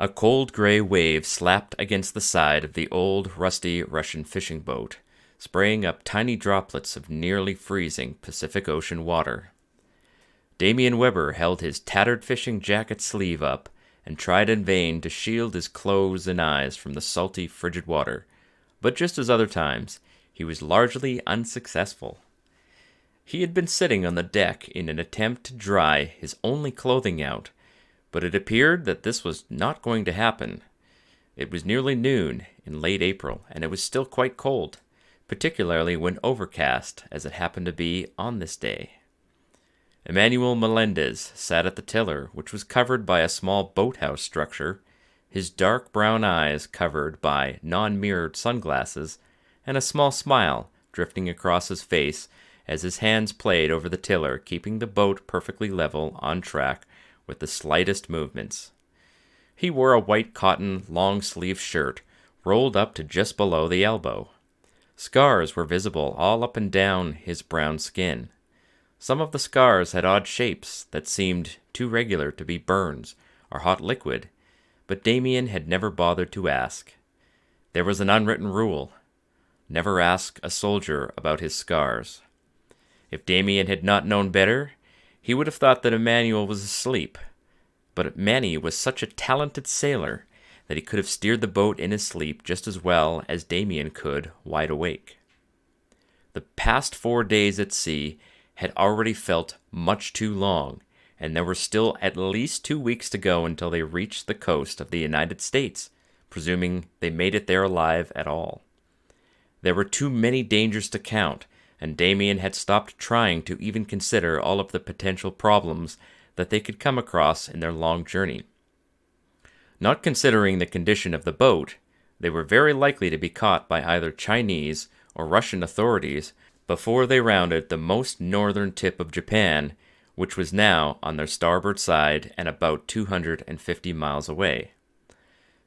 A cold gray wave slapped against the side of the old, rusty Russian fishing boat, spraying up tiny droplets of nearly freezing Pacific Ocean water. Damien Weber held his tattered fishing jacket sleeve up and tried in vain to shield his clothes and eyes from the salty, frigid water, but just as other times, he was largely unsuccessful. He had been sitting on the deck in an attempt to dry his only clothing out, but it appeared that this was not going to happen. It was nearly noon in late April, and it was still quite cold, particularly when overcast, as it happened to be on this day. Emmanuel Melendez sat at the tiller, which was covered by a small boathouse structure, his dark brown eyes covered by non-mirrored sunglasses, and a small smile drifting across his face as his hands played over the tiller, keeping the boat perfectly level on track with the slightest movements. He wore a white cotton long-sleeved shirt rolled up to just below the elbow. Scars were visible all up and down his brown skin. Some of the scars had odd shapes that seemed too regular to be burns or hot liquid, but Damien had never bothered to ask. There was an unwritten rule: never ask a soldier about his scars. If Damien had not known better, he would have thought that Emmanuel was asleep, but Manny was such a talented sailor that he could have steered the boat in his sleep just as well as Damien could wide awake. The past 4 days at sea had already felt much too long, and there were still at least 2 weeks to go until they reached the coast of the United States, presuming they made it there alive at all. There were too many dangers to count, and Damien had stopped trying to even consider all of the potential problems that they could come across in their long journey. Not considering the condition of the boat, they were very likely to be caught by either Chinese or Russian authorities before they rounded the most northern tip of Japan, which was now on their starboard side and about 250 miles away.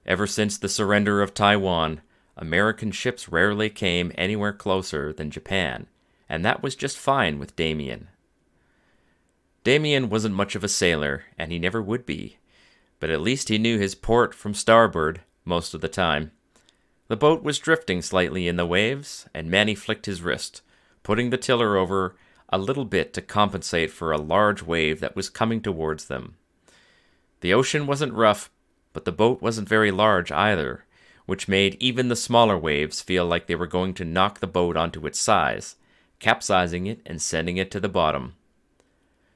Ever since the surrender of Taiwan, American ships rarely came anywhere closer than Japan, and that was just fine with Damien. Damien wasn't much of a sailor, and he never would be, but at least he knew his port from starboard most of the time. The boat was drifting slightly in the waves, and Manny flicked his wrist, putting the tiller over a little bit to compensate for a large wave that was coming towards them. The ocean wasn't rough, but the boat wasn't very large either, which made even the smaller waves feel like they were going to knock the boat onto its sides, capsizing it and sending it to the bottom.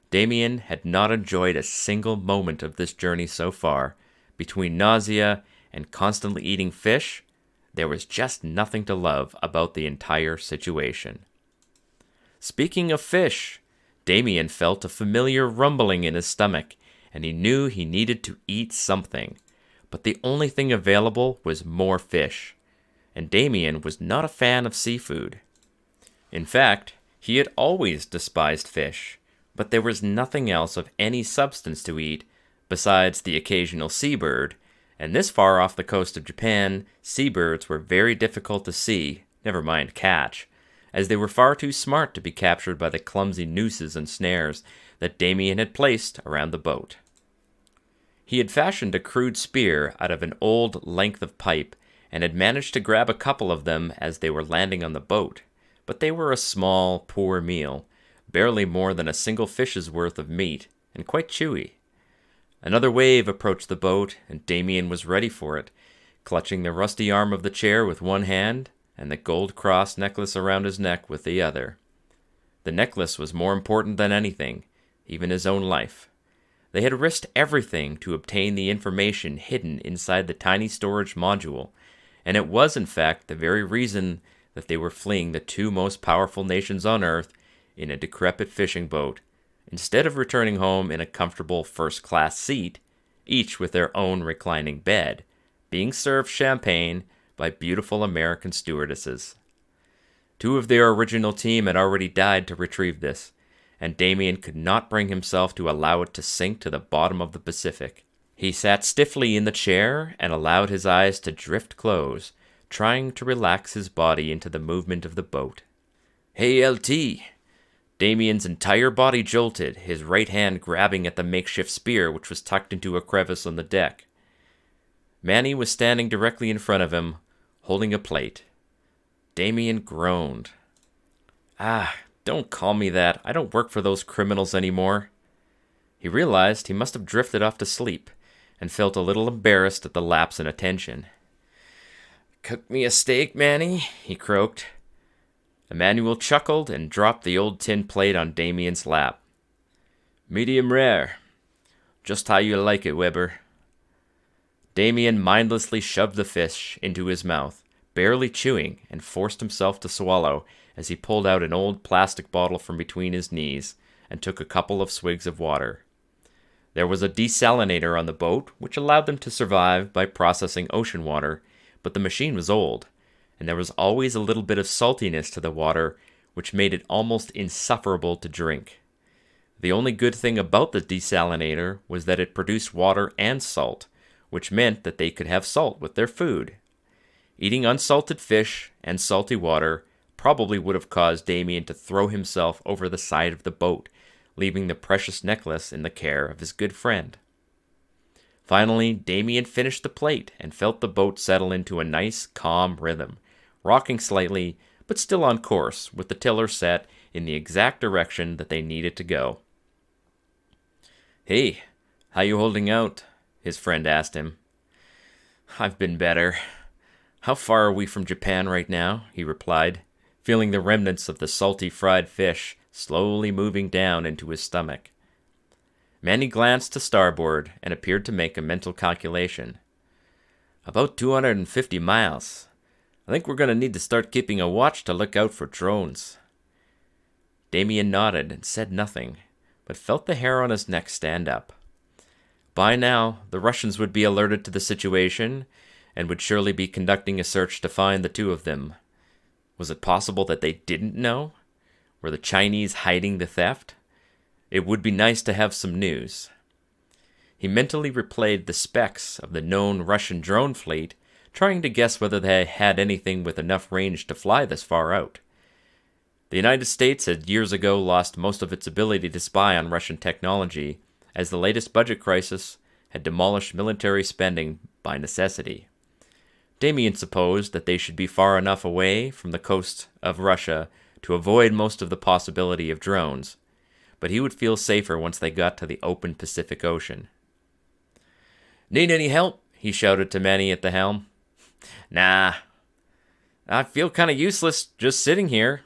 Damien had not enjoyed a single moment of this journey so far. Between nausea and constantly eating fish, there was just nothing to love about the entire situation. Speaking of fish, Damien felt a familiar rumbling in his stomach, and he knew he needed to eat something. But the only thing available was more fish, and Damien was not a fan of seafood. In fact, he had always despised fish, but there was nothing else of any substance to eat besides the occasional seabird, and this far off the coast of Japan, seabirds were very difficult to see, never mind catch, as they were far too smart to be captured by the clumsy nooses and snares that Damien had placed around the boat. He had fashioned a crude spear out of an old length of pipe, and had managed to grab a couple of them as they were landing on the boat, but they were a small, poor meal, barely more than a single fish's worth of meat, and quite chewy. Another wave approached the boat, and Damien was ready for it, clutching the rusty arm of the chair with one hand, and the gold cross necklace around his neck with the other. The necklace was more important than anything, even his own life. They had risked everything to obtain the information hidden inside the tiny storage module, and it was in fact the very reason that they were fleeing the two most powerful nations on Earth in a decrepit fishing boat, instead of returning home in a comfortable first-class seat, each with their own reclining bed, being served champagne by beautiful American stewardesses. 2 of their original team had already died to retrieve this, and Damien could not bring himself to allow it to sink to the bottom of the Pacific. He sat stiffly in the chair and allowed his eyes to drift close, trying to relax his body into the movement of the boat. "Hey, LT!" Damien's entire body jolted, his right hand grabbing at the makeshift spear which was tucked into a crevice on the deck. Manny was standing directly in front of him, holding a plate. Damien groaned. Don't call me that. I don't work for those criminals anymore. He realized he must have drifted off to sleep, and felt a little embarrassed at the lapse in attention. "Cook me a steak, Manny," he croaked. Emmanuel chuckled and dropped the old tin plate on Damien's lap. "Medium rare. Just how you like it, Weber." Damien mindlessly shoved the fish into his mouth, barely chewing, and forced himself to swallow as he pulled out an old plastic bottle from between his knees and took a couple of swigs of water. There was a desalinator on the boat, which allowed them to survive by processing ocean water, but the machine was old, and there was always a little bit of saltiness to the water, which made it almost insufferable to drink. The only good thing about the desalinator was that it produced water and salt, which meant that they could have salt with their food. Eating unsalted fish and salty water probably would have caused Damien to throw himself over the side of the boat, leaving the precious necklace in the care of his good friend. Finally, Damien finished the plate and felt the boat settle into a nice, calm rhythm, rocking slightly, but still on course, with the tiller set in the exact direction that they needed to go. "Hey, how you holding out?" his friend asked him. "I've been better. How far are we from Japan right now?" he replied, feeling the remnants of the salty fried fish slowly moving down into his stomach. Manny glanced to starboard and appeared to make a mental calculation. "About 250 miles. I think we're going to need to start keeping a watch to look out for drones." Damien nodded and said nothing, but felt the hair on his neck stand up. By now, the Russians would be alerted to the situation and would surely be conducting a search to find the two of them. Was it possible that they didn't know? Were the Chinese hiding the theft? It would be nice to have some news. He mentally replayed the specs of the known Russian drone fleet, trying to guess whether they had anything with enough range to fly this far out. The United States had years ago lost most of its ability to spy on Russian technology, as the latest budget crisis had demolished military spending by necessity. Damien supposed that they should be far enough away from the coast of Russia to avoid most of the possibility of drones, but he would feel safer once they got to the open Pacific Ocean. "Need any help?" he shouted to Manny at the helm. "Nah. I feel kind of useless just sitting here.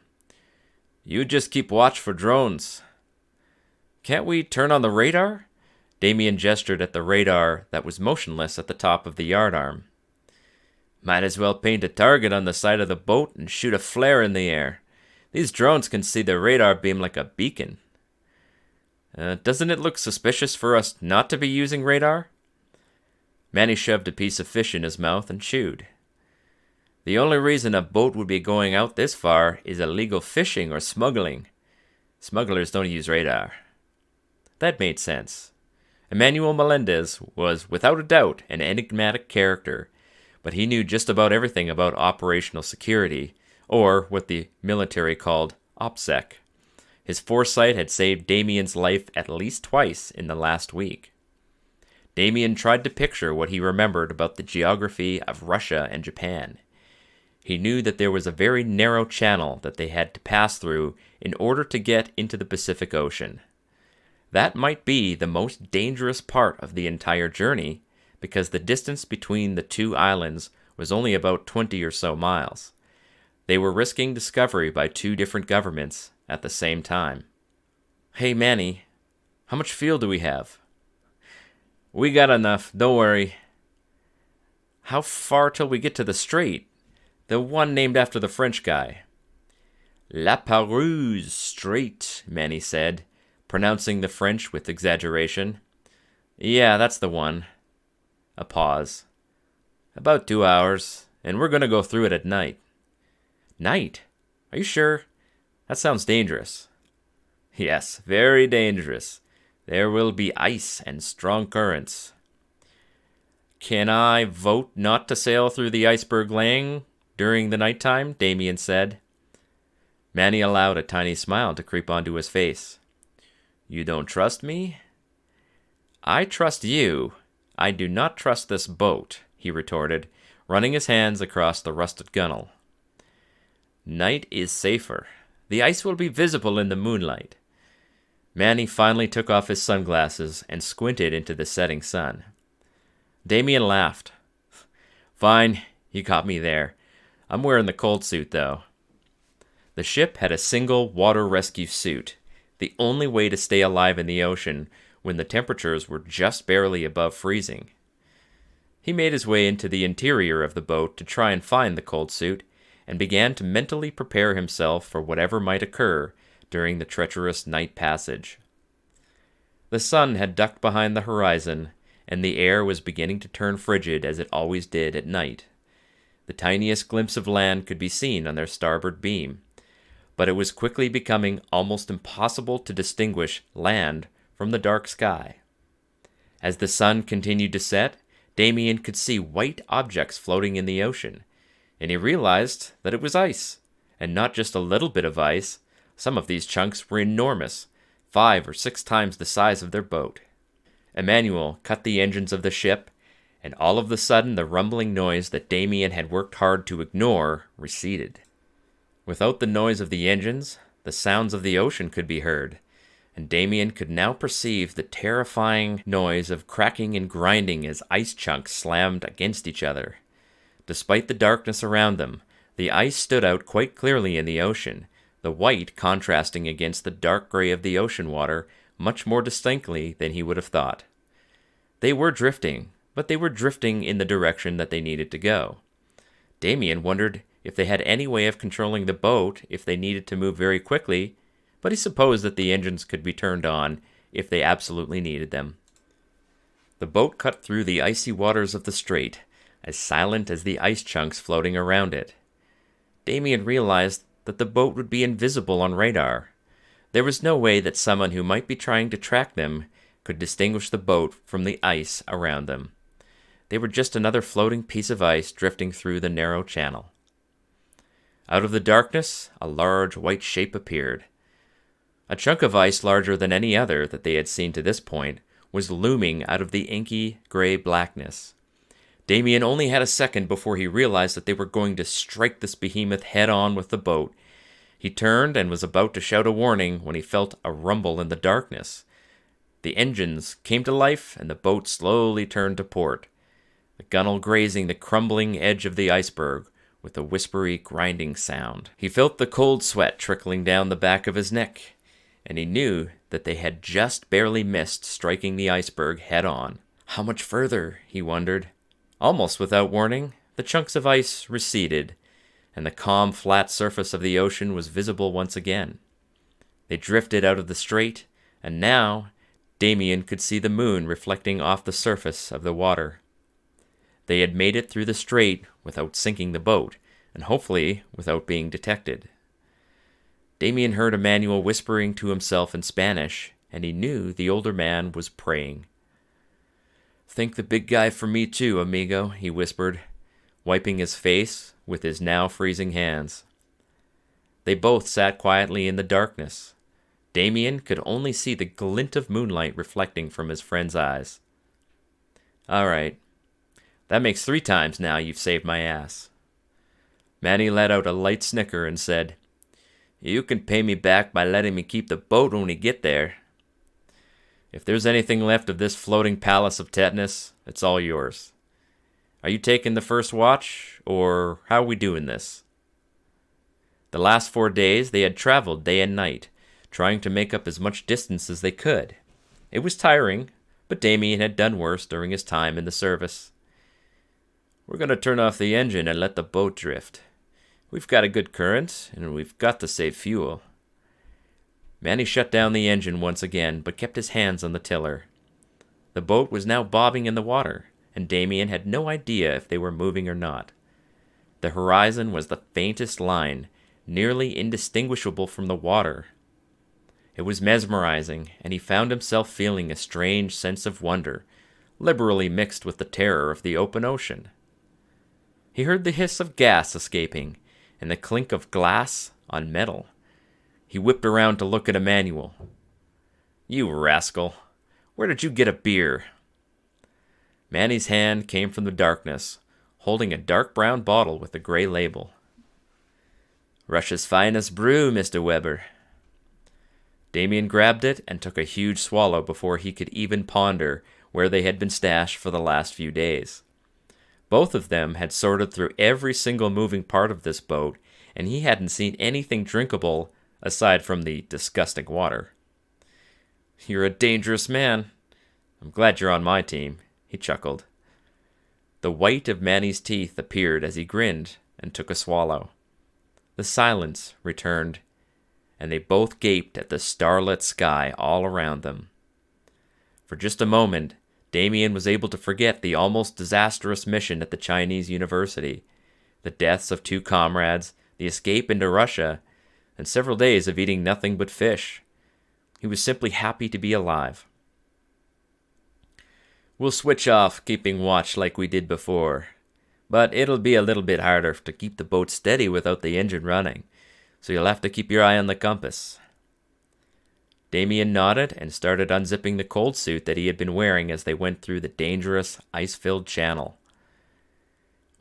You just keep watch for drones." "Can't we turn on the radar?" Damien gestured at the radar that was motionless at the top of the yardarm. "Might as well paint a target on the side of the boat and shoot a flare in the air. These drones can see the radar beam like a beacon." "Doesn't it look suspicious for us not to be using radar?" Manny shoved a piece of fish in his mouth and chewed. "The only reason a boat would be going out this far is illegal fishing or smuggling. Smugglers don't use radar." That made sense. Emmanuel Melendez was, without a doubt, an enigmatic character, but he knew just about everything about operational security, or what the military called OPSEC. His foresight had saved Damien's life at least twice in the last week. Damien tried to picture what he remembered about the geography of Russia and Japan. He knew that there was a very narrow channel that they had to pass through in order to get into the Pacific Ocean. That might be the most dangerous part of the entire journey, because the distance between the two islands was only about 20 or so miles. They were risking discovery by two different governments at the same time. "Hey, Manny, how much fuel do we have?" "We got enough, don't worry." "How far till we get to the strait? The one named after the French guy." "La Pérouse Strait," Manny said, pronouncing the French with exaggeration. "Yeah, that's the one." A pause. "About 2 hours, and we're going to go through it at night." "Night? Are you sure? That sounds dangerous." "Yes, very dangerous. There will be ice and strong currents." "Can I vote not to sail through the iceberg laying during the nighttime?" Damien said. Manny allowed a tiny smile to creep onto his face. "You don't trust me?" "I trust you. I do not trust this boat," he retorted, running his hands across the rusted gunwale. Night is safer. The ice will be visible in the moonlight. Manny finally took off his sunglasses and squinted into the setting sun. Damien laughed. Fine, you got me there. I'm wearing the cold suit, though. The ship had a single water rescue suit, the only way to stay alive in the ocean when the temperatures were just barely above freezing. He made his way into the interior of the boat to try and find the cold suit, and began to mentally prepare himself for whatever might occur during the treacherous night passage. The sun had ducked behind the horizon, and the air was beginning to turn frigid as it always did at night. The tiniest glimpse of land could be seen on their starboard beam, but it was quickly becoming almost impossible to distinguish land from the dark sky. As the sun continued to set, Damien could see white objects floating in the ocean, and he realized that it was ice, and not just a little bit of ice. Some of these chunks were enormous, 5 or 6 times the size of their boat. Emmanuel cut the engines of the ship, and all of a sudden the rumbling noise that Damien had worked hard to ignore receded. Without the noise of the engines, the sounds of the ocean could be heard, and Damien could now perceive the terrifying noise of cracking and grinding as ice chunks slammed against each other. Despite the darkness around them, the ice stood out quite clearly in the ocean, the white contrasting against the dark gray of the ocean water much more distinctly than he would have thought. They were drifting, but they were drifting in the direction that they needed to go. Damien wondered if they had any way of controlling the boat if they needed to move very quickly, but he supposed that the engines could be turned on if they absolutely needed them. The boat cut through the icy waters of the strait, as silent as the ice chunks floating around it. Damien realized that the boat would be invisible on radar. There was no way that someone who might be trying to track them could distinguish the boat from the ice around them. They were just another floating piece of ice drifting through the narrow channel. Out of the darkness, a large white shape appeared. A chunk of ice larger than any other that they had seen to this point was looming out of the inky gray blackness. Damien only had a second before he realized that they were going to strike this behemoth head-on with the boat. He turned and was about to shout a warning when he felt a rumble in the darkness. The engines came to life and the boat slowly turned to port, the gunwale grazing the crumbling edge of the iceberg with a whispery, grinding sound. He felt the cold sweat trickling down the back of his neck, and he knew that they had just barely missed striking the iceberg head-on. How much further, he wondered. Almost without warning, the chunks of ice receded, and the calm, flat surface of the ocean was visible once again. They drifted out of the strait, and now Damien could see the moon reflecting off the surface of the water. They had made it through the strait without sinking the boat, and hopefully without being detected. Damien heard Emmanuel whispering to himself in Spanish, and he knew the older man was praying. "Thank the big guy for me too, amigo," he whispered, wiping his face with his now freezing hands. They both sat quietly in the darkness. Damien could only see the glint of moonlight reflecting from his friend's eyes. "All right. That makes 3 times now you've saved my ass." Manny let out a light snicker and said, "You can pay me back by letting me keep the boat when we get there. If there's anything left of this floating palace of tetanus, it's all yours. Are you taking the first watch, or how are we doing this?" The last 4 days they had traveled day and night, trying to make up as much distance as they could. It was tiring, but Damien had done worse during his time in the service. "We're going to turn off the engine and let the boat drift. We've got a good current, and we've got to save fuel." Manny shut down the engine once again, but kept his hands on the tiller. The boat was now bobbing in the water, and Damien had no idea if they were moving or not. The horizon was the faintest line, nearly indistinguishable from the water. It was mesmerizing, and he found himself feeling a strange sense of wonder, liberally mixed with the terror of the open ocean. He heard the hiss of gas escaping, and the clink of glass on metal. He whipped around to look at Emmanuel. "You rascal! Where did you get a beer?" Manny's hand came from the darkness, holding a dark brown bottle with a gray label. "Russia's finest brew, Mr. Weber." Damien grabbed it and took a huge swallow before he could even ponder where they had been stashed for the last few days. Both of them had sorted through every single moving part of this boat, and he hadn't seen anything drinkable aside from the disgusting water. "You're a dangerous man. I'm glad you're on my team," he chuckled. The white of Manny's teeth appeared as he grinned and took a swallow. The silence returned, and they both gaped at the starlit sky all around them. For just a moment, Damien was able to forget the almost disastrous mission at the Chinese university, the deaths of 2 comrades, the escape into Russia, and several days of eating nothing but fish. He was simply happy to be alive. "We'll switch off keeping watch like we did before, but it'll be a little bit harder to keep the boat steady without the engine running, so you'll have to keep your eye on the compass." Damien nodded and started unzipping the cold suit that he had been wearing as they went through the dangerous, ice-filled channel.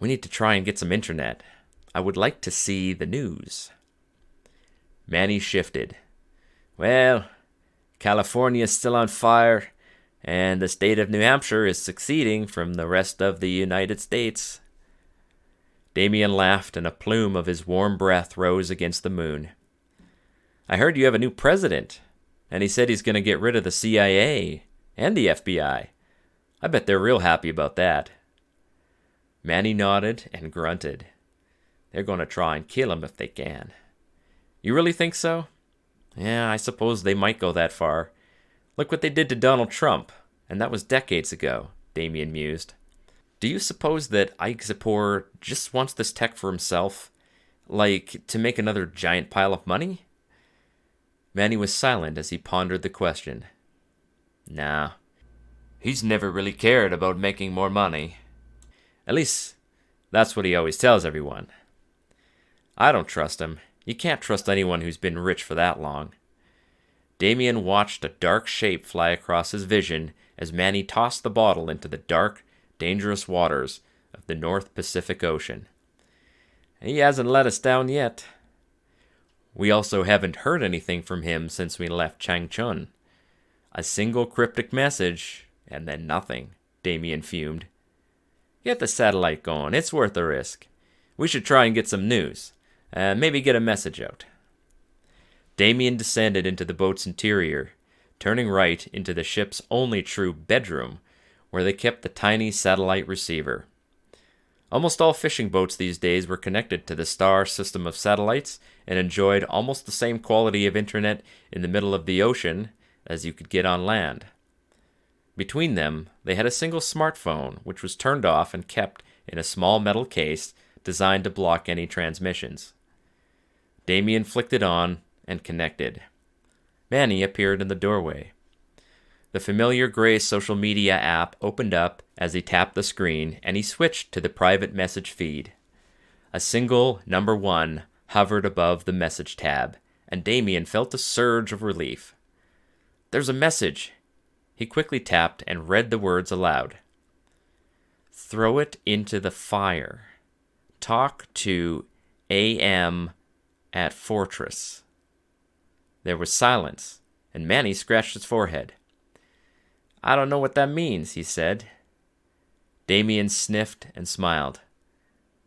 "We need to try and get some internet. I would like to see the news." Manny shifted. "Well, California's still on fire, and the state of New Hampshire is seceding from the rest of the United States." Damien laughed, and a plume of his warm breath rose against the moon. "I heard you have a new president, and he said he's going to get rid of the CIA and the FBI. I bet they're real happy about that." Manny nodded and grunted. "They're going to try and kill him if they can." "You really think so?" "Yeah, I suppose they might go that far. Look what they did to Donald Trump, and that was decades ago," Damien mused. "Do you suppose that Ike Zippor just wants this tech for himself? Like, to make another giant pile of money?" Manny was silent as he pondered the question. "Nah, he's never really cared about making more money. At least, that's what he always tells everyone. I don't trust him. You can't trust anyone who's been rich for that long." Damien watched a dark shape fly across his vision as Manny tossed the bottle into the dark, dangerous waters of the North Pacific Ocean. "He hasn't let us down yet." "We also haven't heard anything from him since we left Changchun. A single cryptic message, and then nothing," Damien fumed. "Get the satellite going. It's worth the risk. We should try and get some news, and maybe get a message out." Damien descended into the boat's interior, turning right into the ship's only true bedroom, where they kept the tiny satellite receiver. Almost all fishing boats these days were connected to the star system of satellites and enjoyed almost the same quality of internet in the middle of the ocean as you could get on land. Between them, they had a single smartphone, which was turned off and kept in a small metal case designed to block any transmissions. Damien flicked it on and connected. Manny appeared in the doorway. The familiar gray social media app opened up as he tapped the screen, and he switched to the private message feed. A single number 1 hovered above the message tab, and Damien felt a surge of relief. "There's a message." He quickly tapped and read the words aloud. "Throw it into the fire. Talk to AM at Fortress." There was silence, and Manny scratched his forehead. "I don't know what that means," he said. Damien sniffed and smiled.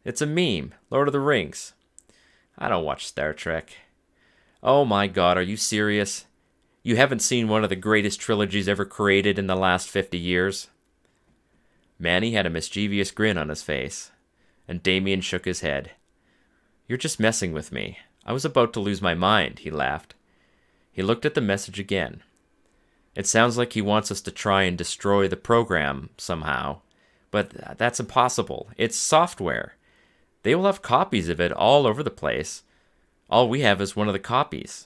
"It's a meme, Lord of the Rings." "I don't watch Star Trek." "Oh my God, are you serious? You haven't seen one of the greatest trilogies ever created in the last 50 years? Manny had a mischievous grin on his face, and Damien shook his head. "You're just messing with me. I was about to lose my mind," he laughed. He looked at the message again. "It sounds like he wants us to try and destroy the program somehow, but that's impossible. It's software. They will have copies of it all over the place. All we have is one of the copies."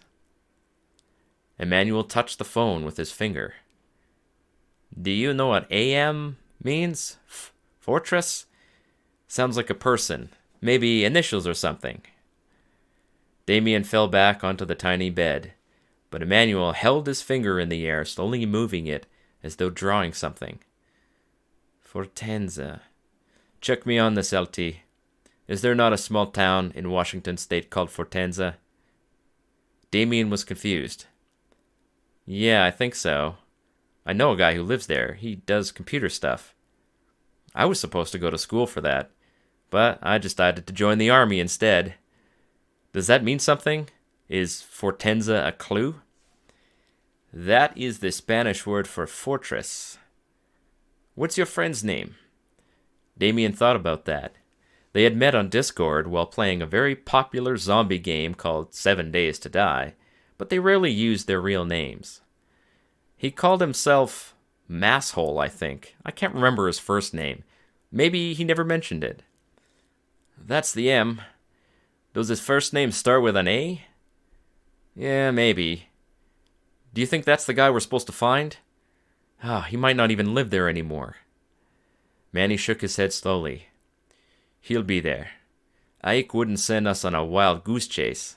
Emmanuel touched the phone with his finger. "Do you know what AM means? Fortress? Sounds like a person. Maybe initials or something." Damien fell back onto the tiny bed, but Emmanuel held his finger in the air, slowly moving it as though drawing something. Fortenza. Check me on this, LT. Is there not a small town in Washington state called Fortenza? Damien was confused. Yeah, I think so. I know a guy who lives there. He does computer stuff. I was supposed to go to school for that, but I decided to join the army instead. Does that mean something? Is Fortenza a clue? That is the Spanish word for fortress. What's your friend's name? Damien thought about that. They had met on Discord while playing a very popular zombie game called 7 Days to Die, but they rarely used their real names. He called himself Masshole, I think. I can't remember his first name. Maybe he never mentioned it. That's the M. Does his first name start with an A? Yeah, maybe. Do you think that's the guy we're supposed to find? He might not even live there anymore. Manny shook his head slowly. He'll be there. Ike wouldn't send us on a wild goose chase.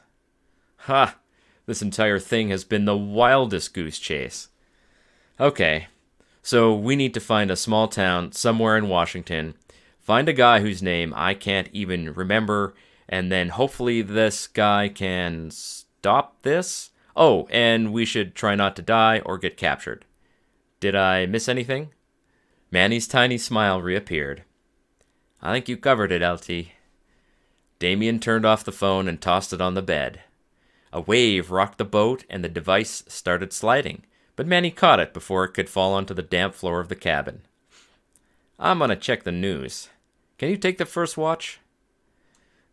Ha! This entire thing has been the wildest goose chase. Okay, so we need to find a small town somewhere in Washington, find a guy whose name I can't even remember, and then hopefully this guy can stop this? Oh, and we should try not to die or get captured. Did I miss anything? Manny's tiny smile reappeared. I think you covered it, LT. Damien turned off the phone and tossed it on the bed. A wave rocked the boat and the device started sliding, but Manny caught it before it could fall onto the damp floor of the cabin. I'm gonna check the news. Can you take the first watch?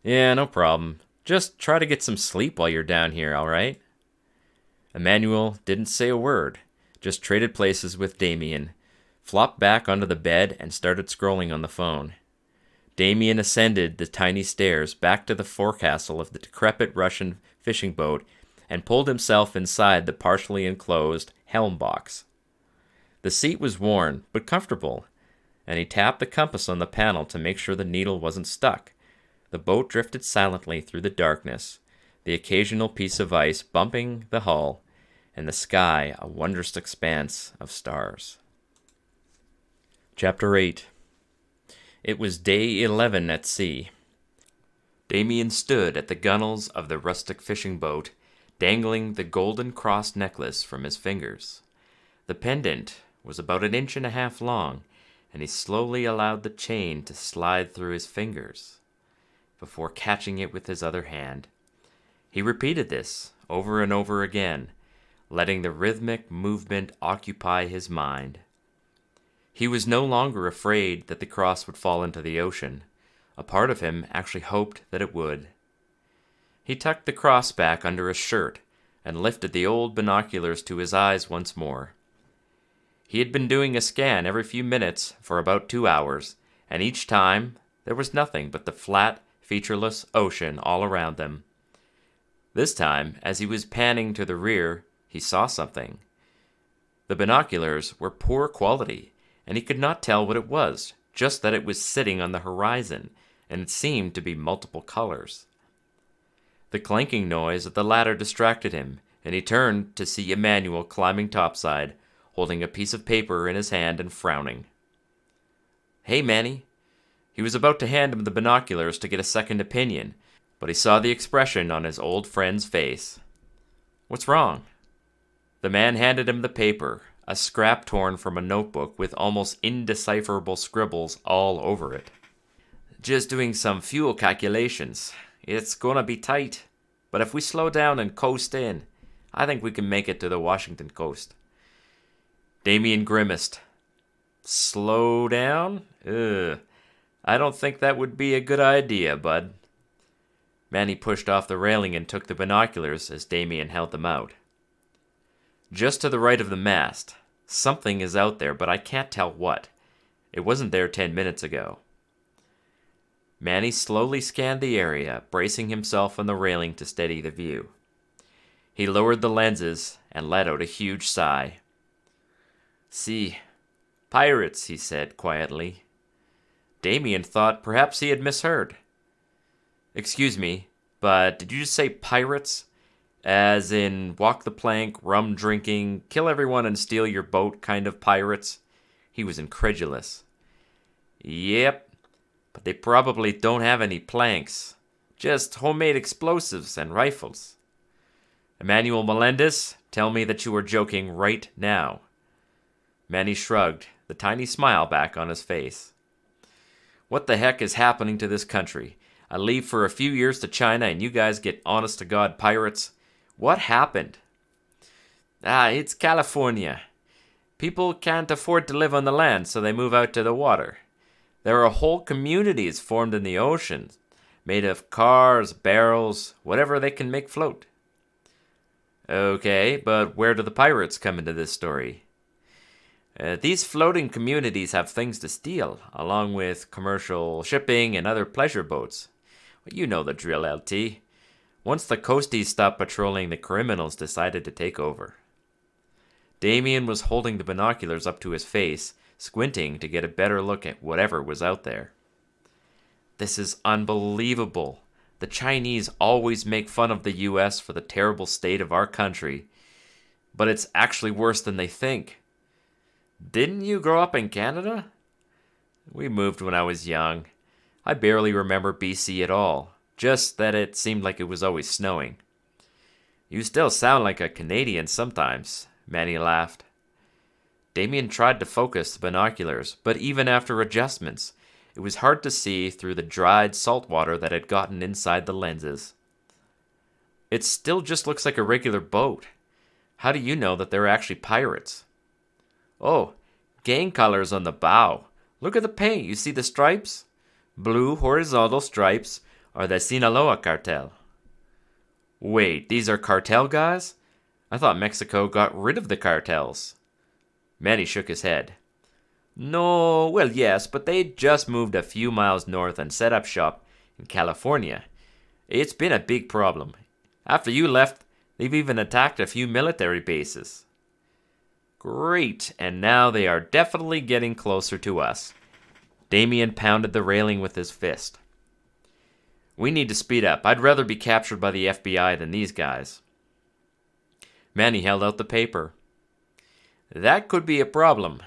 Yeah, no problem. Just try to get some sleep while you're down here, alright? Emmanuel didn't say a word, just traded places with Damien, flopped back onto the bed and started scrolling on the phone. Damien ascended the tiny stairs back to the forecastle of the decrepit Russian fishing boat and pulled himself inside the partially enclosed helm box. The seat was worn, but comfortable, and he tapped the compass on the panel to make sure the needle wasn't stuck. The boat drifted silently through the darkness, the occasional piece of ice bumping the hull, and the sky a wondrous expanse of stars. Chapter 8. It was day 11 at sea. Damien stood at the gunwales of the rustic fishing boat, dangling the golden cross necklace from his fingers. The pendant was about 1.5 inches long, and he slowly allowed the chain to slide through his fingers, before catching it with his other hand. He repeated this over and over again, letting the rhythmic movement occupy his mind. He was no longer afraid that the cross would fall into the ocean. A part of him actually hoped that it would. He tucked the cross back under his shirt and lifted the old binoculars to his eyes once more. He had been doing a scan every few minutes for about 2 hours, and each time there was nothing but the flat, featureless ocean all around them. This time, as he was panning to the rear, he saw something. The binoculars were poor quality, and he could not tell what it was, just that it was sitting on the horizon, and it seemed to be multiple colors. The clanking noise of the ladder distracted him, and he turned to see Emmanuel climbing topside, holding a piece of paper in his hand and frowning. Hey, Manny. He was about to hand him the binoculars to get a second opinion, but he saw the expression on his old friend's face. What's wrong? The man handed him the paper, a scrap torn from a notebook with almost indecipherable scribbles all over it. Just doing some fuel calculations. It's gonna be tight, but if we slow down and coast in, I think we can make it to the Washington coast. Damien grimaced. Slow down? I don't think that would be a good idea, bud. Manny pushed off the railing and took the binoculars as Damien held them out. Just to the right of the mast. Something is out there, but I can't tell what. It wasn't there 10 minutes ago. Manny slowly scanned the area, bracing himself on the railing to steady the view. He lowered the lenses and let out a huge sigh. See, pirates, he said quietly. Damien thought perhaps he had misheard. Excuse me, but did you just say pirates? As in walk the plank, rum drinking, kill everyone and steal your boat kind of pirates? He was incredulous. Yep, but they probably don't have any planks. Just homemade explosives and rifles. Emmanuel Melendez, tell me that you are joking right now. Manny shrugged, the tiny smile back on his face. What the heck is happening to this country? I leave for a few years to China and you guys get honest-to-God pirates? What happened? It's California. People can't afford to live on the land, so they move out to the water. There are whole communities formed in the ocean, made of cars, barrels, whatever they can make float. Okay, but where do the pirates come into this story? These floating communities have things to steal, along with commercial shipping and other pleasure boats. You know the drill, LT. Once the coasties stopped patrolling, the criminals decided to take over. Damien was holding the binoculars up to his face, squinting to get a better look at whatever was out there. This is unbelievable. The Chinese always make fun of the U.S. for the terrible state of our country, but it's actually worse than they think. Didn't you grow up in Canada? We moved when I was young. I barely remember BC at all, just that it seemed like it was always snowing. You still sound like a Canadian sometimes, Manny laughed. Damien tried to focus the binoculars, but even after adjustments, it was hard to see through the dried salt water that had gotten inside the lenses. It still just looks like a regular boat. How do you know that they're actually pirates? Oh, gang colors on the bow. Look at the paint. You see the stripes? Blue horizontal stripes are the Sinaloa cartel. Wait, these are cartel guys? I thought Mexico got rid of the cartels. Manny shook his head. No, well, yes, but they just moved a few miles north and set up shop in California. It's been a big problem. After you left, they've even attacked a few military bases. Great, and now they are definitely getting closer to us. Damien pounded the railing with his fist. We need to speed up. I'd rather be captured by the FBI than these guys. Manny held out the paper. That could be a problem.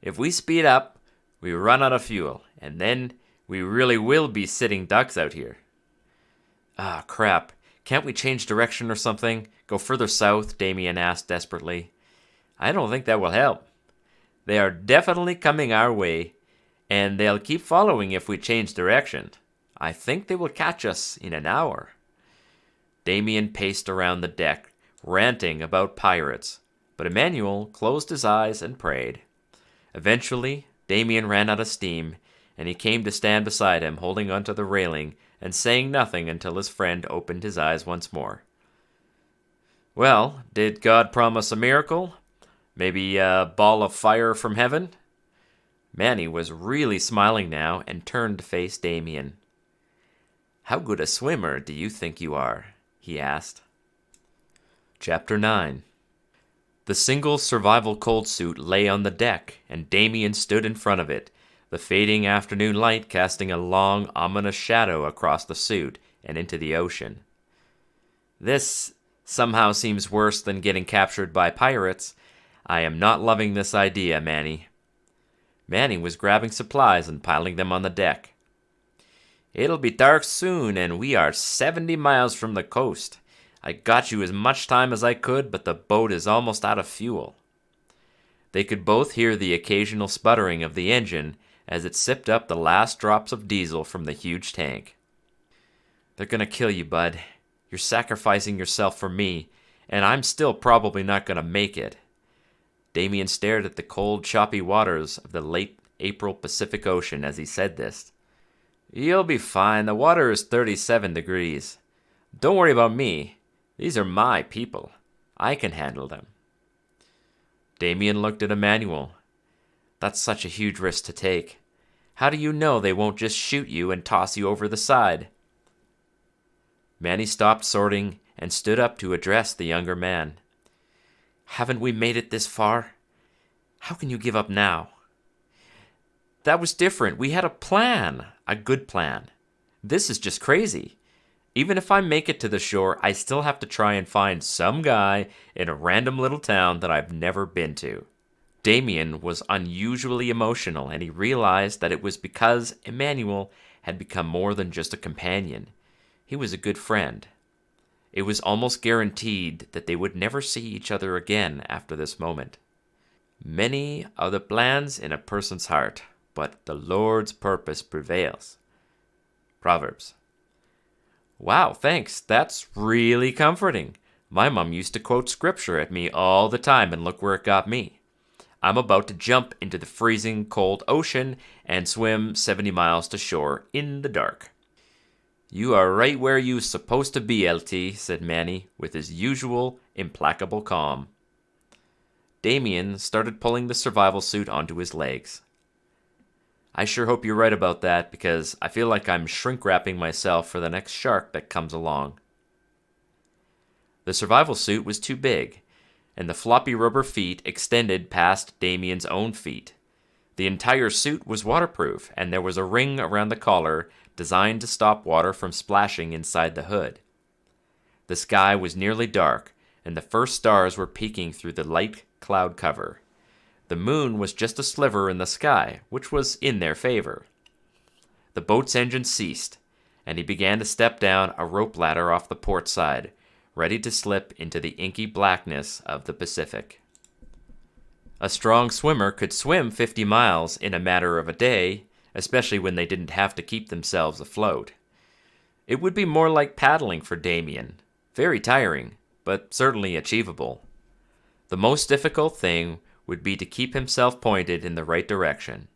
If we speed up, we run out of fuel, and then we really will be sitting ducks out here. Ah, crap. Can't we change direction or something? Go further south? Damien asked desperately. I don't think that will help. They are definitely coming our way, and they'll keep following if we change direction. I think they will catch us in an hour. Damien paced around the deck, ranting about pirates, but Emmanuel closed his eyes and prayed. Eventually, Damien ran out of steam, and he came to stand beside him, holding onto the railing and saying nothing until his friend opened his eyes once more. Well, did God promise a miracle? Maybe a ball of fire from heaven? Manny was really smiling now and turned to face Damien. How good a swimmer do you think you are? He asked. Chapter 9. The single survival cold suit lay on the deck, and Damien stood in front of it, the fading afternoon light casting a long, ominous shadow across the suit and into the ocean. This somehow seems worse than getting captured by pirates. I am not loving this idea, Manny. Manny was grabbing supplies and piling them on the deck. It'll be dark soon, and we are 70 miles from the coast. I got you as much time as I could, but the boat is almost out of fuel. They could both hear the occasional sputtering of the engine as it sipped up the last drops of diesel from the huge tank. They're gonna kill you, bud. You're sacrificing yourself for me, and I'm still probably not gonna make it. Damien stared at the cold, choppy waters of the late April Pacific Ocean as he said this. You'll be fine. The water is 37 degrees. Don't worry about me. These are my people. I can handle them. Damien looked at Emmanuel. That's such a huge risk to take. How do you know they won't just shoot you and toss you over the side? Manny stopped sorting and stood up to address the younger man. Haven't we made it this far? How can you give up now? That was different. We had a plan. A good plan. This is just crazy. Even if I make it to the shore, I still have to try and find some guy in a random little town that I've never been to. Damien was unusually emotional, and he realized that it was because Emmanuel had become more than just a companion. He was a good friend. It was almost guaranteed that they would never see each other again after this moment. Many are the plans in a person's heart, but the Lord's purpose prevails. Proverbs. Wow, thanks. That's really comforting. My mom used to quote scripture at me all the time, and look where it got me. I'm about to jump into the freezing cold ocean and swim 70 miles to shore in the dark. You are right where you're supposed to be, LT, said Manny, with his usual implacable calm. Damien started pulling the survival suit onto his legs. I sure hope you're right about that, because I feel like I'm shrink-wrapping myself for the next shark that comes along. The survival suit was too big, and the floppy rubber feet extended past Damien's own feet. The entire suit was waterproof, and there was a ring around the collar designed to stop water from splashing inside the hood. The sky was nearly dark, and the first stars were peeking through the light cloud cover. The moon was just a sliver in the sky, which was in their favor. The boat's engine ceased, and he began to step down a rope ladder off the port side, ready to slip into the inky blackness of the Pacific. A strong swimmer could swim 50 miles in a matter of a day, especially when they didn't have to keep themselves afloat. It would be more like paddling for Damien. Very tiring, but certainly achievable. The most difficult thing would be to keep himself pointed in the right direction.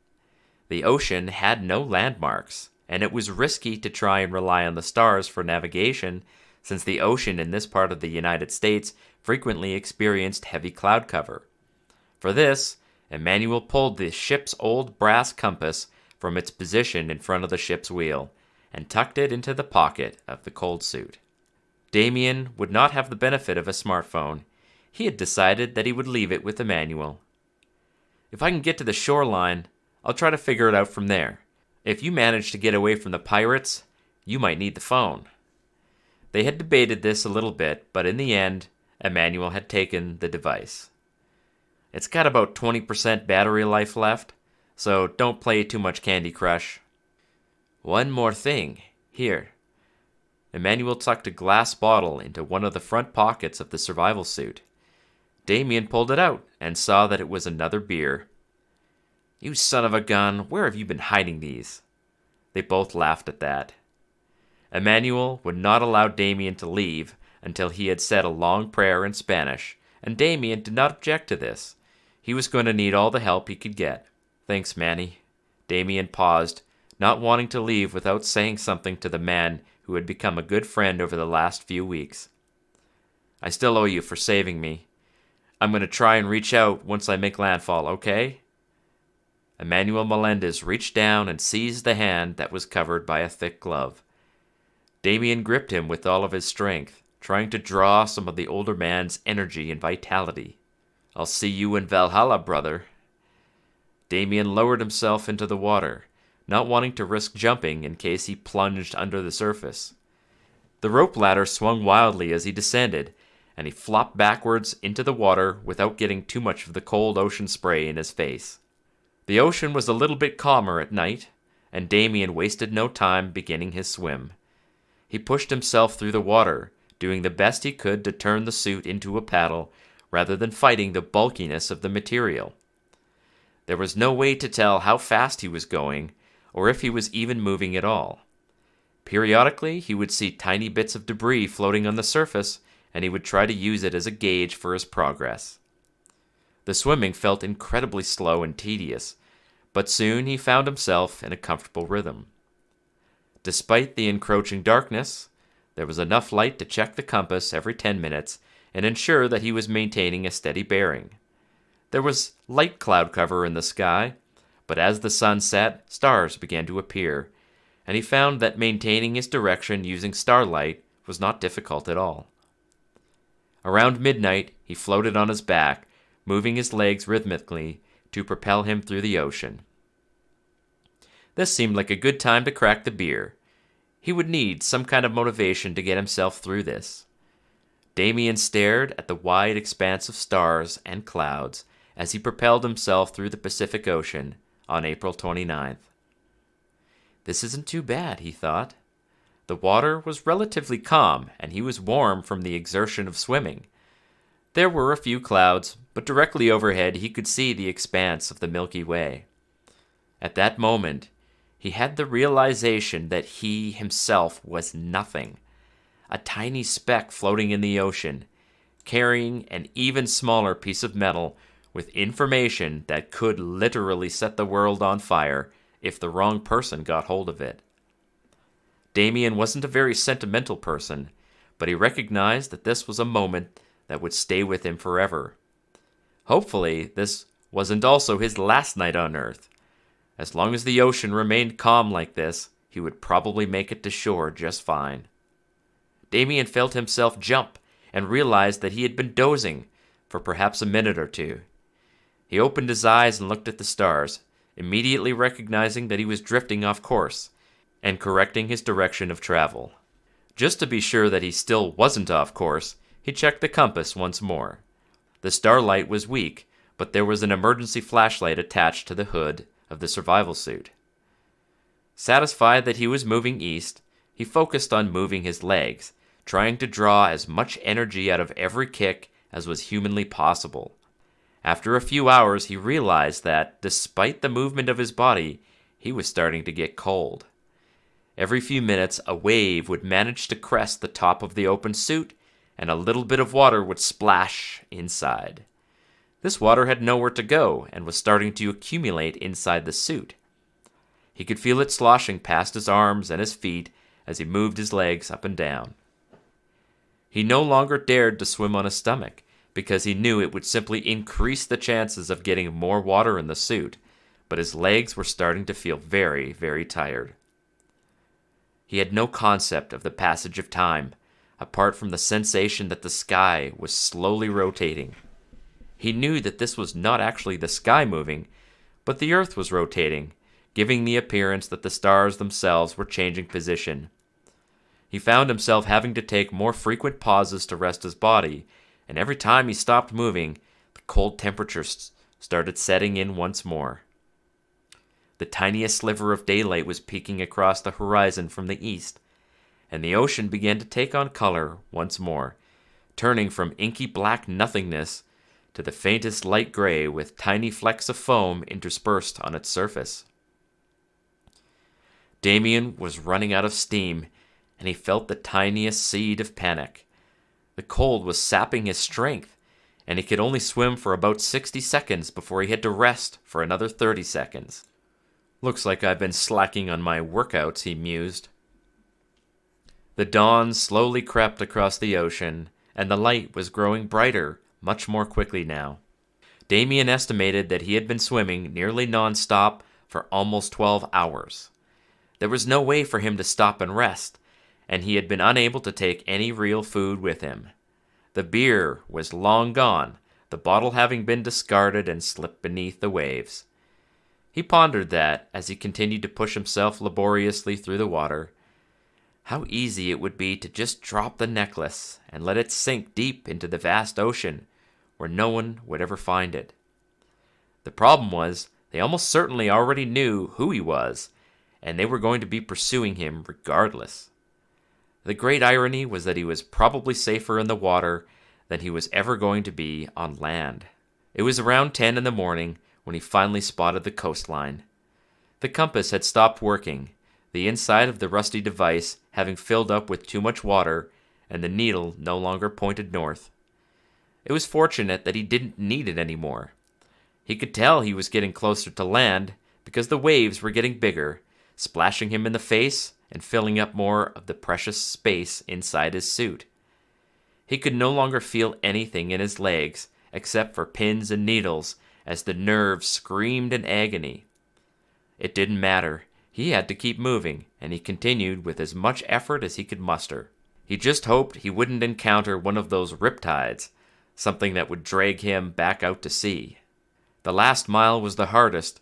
The ocean had no landmarks, and it was risky to try and rely on the stars for navigation, since the ocean in this part of the United States frequently experienced heavy cloud cover. For this, Emmanuel pulled the ship's old brass compass from its position in front of the ship's wheel, and tucked it into the pocket of the cold suit. Damien would not have the benefit of a smartphone. He had decided that he would leave it with Emmanuel. If I can get to the shoreline, I'll try to figure it out from there. If you manage to get away from the pirates, you might need the phone. They had debated this a little bit, but in the end, Emmanuel had taken the device. It's got about 20% battery life left, so don't play too much Candy Crush. One more thing. Here. Emmanuel tucked a glass bottle into one of the front pockets of the survival suit. Damien pulled it out and saw that it was another beer. You son of a gun, where have you been hiding these? They both laughed at that. Emmanuel would not allow Damien to leave until he had said a long prayer in Spanish, and Damien did not object to this. He was going to need all the help he could get. Thanks, Manny. Damien paused, not wanting to leave without saying something to the man who had become a good friend over the last few weeks. I still owe you for saving me. I'm going to try and reach out once I make landfall, okay? Emmanuel Melendez reached down and seized the hand that was covered by a thick glove. Damien gripped him with all of his strength, trying to draw some of the older man's energy and vitality. I'll see you in Valhalla, brother. Damien lowered himself into the water, not wanting to risk jumping in case he plunged under the surface. The rope ladder swung wildly as he descended, and he flopped backwards into the water without getting too much of the cold ocean spray in his face. The ocean was a little bit calmer at night, and Damien wasted no time beginning his swim. He pushed himself through the water, doing the best he could to turn the suit into a paddle rather than fighting the bulkiness of the material. There was no way to tell how fast he was going, or if he was even moving at all. Periodically, he would see tiny bits of debris floating on the surface, and he would try to use it as a gauge for his progress. The swimming felt incredibly slow and tedious, but soon he found himself in a comfortable rhythm. Despite the encroaching darkness, there was enough light to check the compass every 10 minutes and ensure that he was maintaining a steady bearing. There was light cloud cover in the sky, but as the sun set, stars began to appear, and he found that maintaining his direction using starlight was not difficult at all. Around midnight, he floated on his back, moving his legs rhythmically to propel him through the ocean. This seemed like a good time to crack the beer. He would need some kind of motivation to get himself through this. Damien stared at the wide expanse of stars and clouds as he propelled himself through the Pacific Ocean on April 29th. This isn't too bad, he thought. The water was relatively calm, and he was warm from the exertion of swimming. There were a few clouds, but directly overhead he could see the expanse of the Milky Way. At that moment, he had the realization that he himself was nothing, a tiny speck floating in the ocean, carrying an even smaller piece of metal with information that could literally set the world on fire if the wrong person got hold of it. Damien wasn't a very sentimental person, but he recognized that this was a moment that would stay with him forever. Hopefully, this wasn't also his last night on Earth. As long as the ocean remained calm like this, he would probably make it to shore just fine. Damien felt himself jump and realized that he had been dozing for perhaps a minute or two. He opened his eyes and looked at the stars, immediately recognizing that he was drifting off course and correcting his direction of travel. Just to be sure that he still wasn't off course, he checked the compass once more. The starlight was weak, but there was an emergency flashlight attached to the hood of the survival suit. Satisfied that he was moving east, he focused on moving his legs, trying to draw as much energy out of every kick as was humanly possible. After a few hours, he realized that, despite the movement of his body, he was starting to get cold. Every few minutes, a wave would manage to crest the top of the open suit, and a little bit of water would splash inside. This water had nowhere to go and was starting to accumulate inside the suit. He could feel it sloshing past his arms and his feet as he moved his legs up and down. He no longer dared to swim on his stomach, because he knew it would simply increase the chances of getting more water in the suit, but his legs were starting to feel very, very tired. He had no concept of the passage of time, apart from the sensation that the sky was slowly rotating. He knew that this was not actually the sky moving, but the earth was rotating, giving the appearance that the stars themselves were changing position. He found himself having to take more frequent pauses to rest his body, and every time he stopped moving, the cold temperatures started setting in once more. The tiniest sliver of daylight was peeking across the horizon from the east, and the ocean began to take on color once more, turning from inky black nothingness to the faintest light gray with tiny flecks of foam interspersed on its surface. Damien was running out of steam, and he felt the tiniest seed of panic. The cold was sapping his strength, and he could only swim for about 60 seconds before he had to rest for another 30 seconds. Looks like I've been slacking on my workouts, he mused. The dawn slowly crept across the ocean, and the light was growing brighter much more quickly now. Damien estimated that he had been swimming nearly non-stop for almost 12 hours. There was no way for him to stop and rest, and he had been unable to take any real food with him. The beer was long gone, the bottle having been discarded and slipped beneath the waves. He pondered that as he continued to push himself laboriously through the water. How easy it would be to just drop the necklace and let it sink deep into the vast ocean, where no one would ever find it. The problem was, they almost certainly already knew who he was, and they were going to be pursuing him regardless. The great irony was that he was probably safer in the water than he was ever going to be on land. It was around 10 in the morning when he finally spotted the coastline. The compass had stopped working, the inside of the rusty device having filled up with too much water, and the needle no longer pointed north. It was fortunate that he didn't need it anymore. He could tell he was getting closer to land because the waves were getting bigger, splashing him in the face and filling up more of the precious space inside his suit. He could no longer feel anything in his legs except for pins and needles as the nerves screamed in agony. It didn't matter. He had to keep moving, and he continued with as much effort as he could muster. He just hoped he wouldn't encounter one of those riptides, something that would drag him back out to sea. The last mile was the hardest,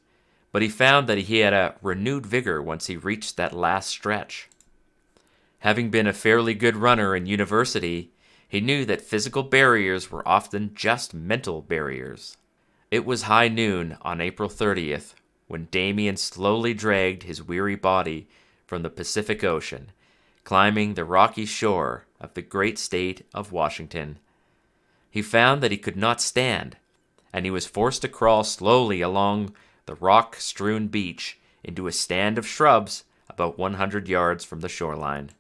but he found that he had a renewed vigor once he reached that last stretch. Having been a fairly good runner in university, he knew that physical barriers were often just mental barriers. It was high noon on April 30th when Damien slowly dragged his weary body from the Pacific Ocean, climbing the rocky shore of the great state of Washington. He found that he could not stand, and he was forced to crawl slowly along the rock-strewn beach into a stand of shrubs about 100 yards from the shoreline.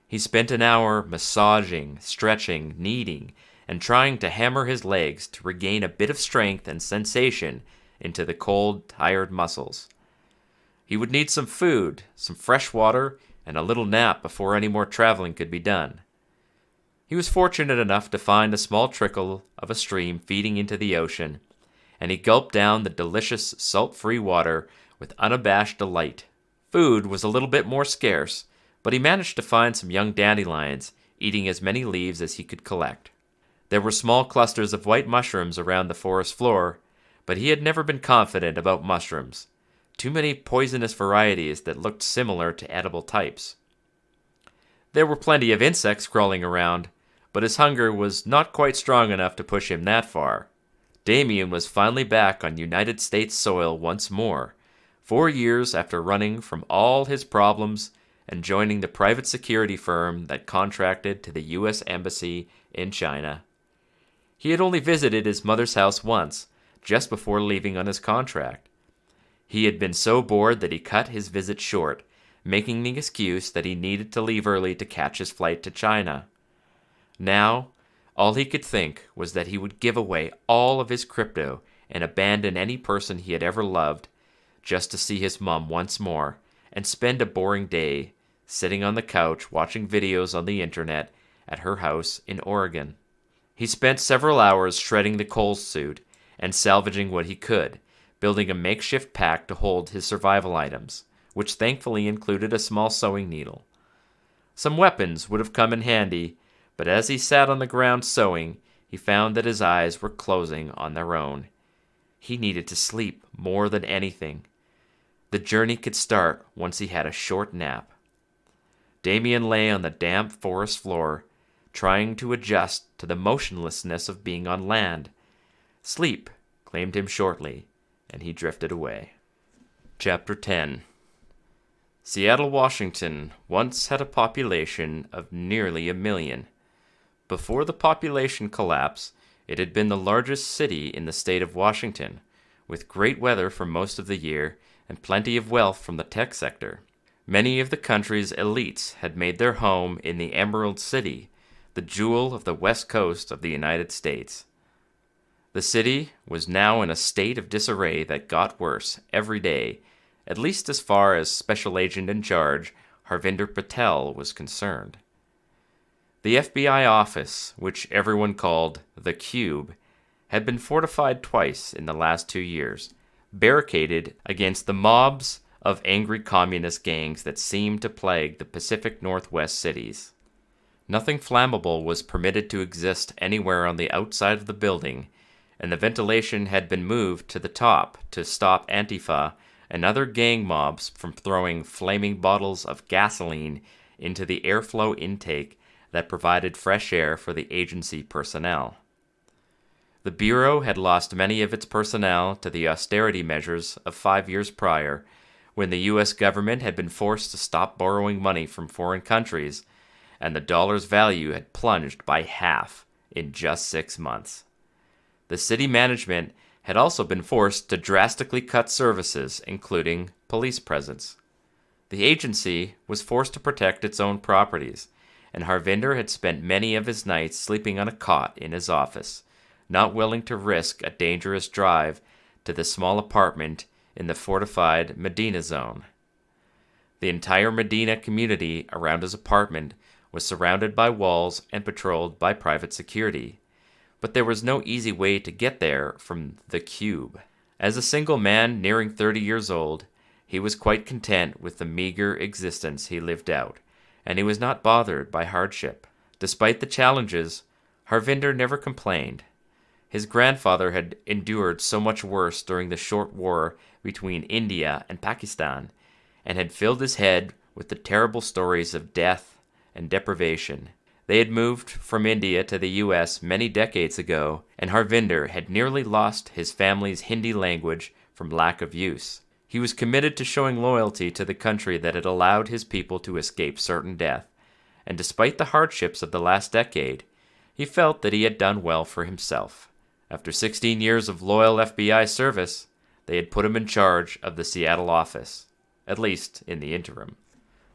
He spent an hour massaging, stretching, kneading, and trying to hammer his legs to regain a bit of strength and sensation into the cold, tired muscles. He would need some food, some fresh water, and a little nap before any more traveling could be done. He was fortunate enough to find a small trickle of a stream feeding into the ocean, and he gulped down the delicious salt-free water with unabashed delight. Food was a little bit more scarce, but he managed to find some young dandelions, eating as many leaves as he could collect. There were small clusters of white mushrooms around the forest floor, but he had never been confident about mushrooms. Too many poisonous varieties that looked similar to edible types. There were plenty of insects crawling around, but his hunger was not quite strong enough to push him that far. Damien was finally back on United States soil once more, 4 years after running from all his problems and joining the private security firm that contracted to the U.S. Embassy in China. He had only visited his mother's house once, just before leaving on his contract. He had been so bored that he cut his visit short, making the excuse that he needed to leave early to catch his flight to China. Now, all he could think was that he would give away all of his crypto and abandon any person he had ever loved, just to see his mom once more and spend a boring day sitting on the couch watching videos on the internet at her house in Oregon. He spent several hours shredding the coal suit and salvaging what he could, building a makeshift pack to hold his survival items, which thankfully included a small sewing needle. Some weapons would have come in handy, but as he sat on the ground sewing, he found that his eyes were closing on their own. He needed to sleep more than anything. The journey could start once he had a short nap. Damien lay on the damp forest floor, trying to adjust to the motionlessness of being on land. Sleep claimed him shortly, and he drifted away. Chapter 10. Seattle, Washington once had a population of nearly 1 million. Before the population collapse, it had been the largest city in the state of Washington, with great weather for most of the year and plenty of wealth from the tech sector. Many of the country's elites had made their home in the Emerald City, the jewel of the west coast of the United States. The city was now in a state of disarray that got worse every day, at least as far as Special Agent in Charge Harvinder Patel was concerned. The FBI office, which everyone called the Cube, had been fortified twice in the last 2 years, barricaded against the mobs of angry communist gangs that seemed to plague the Pacific Northwest cities. Nothing flammable was permitted to exist anywhere on the outside of the building, and the ventilation had been moved to the top to stop Antifa and other gang mobs from throwing flaming bottles of gasoline into the airflow intake that provided fresh air for the agency personnel. The Bureau had lost many of its personnel to the austerity measures of 5 years prior, when the U.S. government had been forced to stop borrowing money from foreign countries, and the dollar's value had plunged by half in just 6 months. The city management had also been forced to drastically cut services, including police presence. The agency was forced to protect its own properties, and Harvinder had spent many of his nights sleeping on a cot in his office, not willing to risk a dangerous drive to the small apartment in the fortified Medina zone. The entire Medina community around his apartment was surrounded by walls and patrolled by private security, but there was no easy way to get there from the Cube. As a single man nearing 30 years old, he was quite content with the meager existence he lived out, and he was not bothered by hardship. Despite the challenges, Harvinder never complained. His grandfather had endured so much worse during the short war between India and Pakistan, and had filled his head with the terrible stories of death and deprivation. They had moved from India to the U.S. many decades ago, and Harvinder had nearly lost his family's Hindi language from lack of use. He was committed to showing loyalty to the country that had allowed his people to escape certain death, and despite the hardships of the last decade, he felt that he had done well for himself. After 16 years of loyal FBI service, they had put him in charge of the Seattle office, at least in the interim.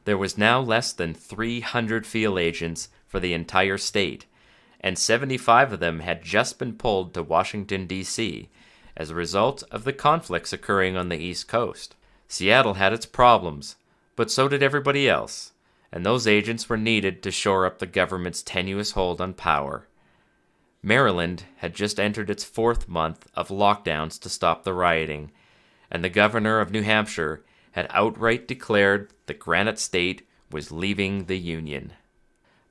There was now less than 300 field agents for the entire state, and 75 of them had just been pulled to Washington, D.C., as a result of the conflicts occurring on the East Coast. Seattle had its problems, but so did everybody else, and those agents were needed to shore up the government's tenuous hold on power. Maryland had just entered its 4th month of lockdowns to stop the rioting, and the governor of New Hampshire had outright declared that Granite State was leaving the Union.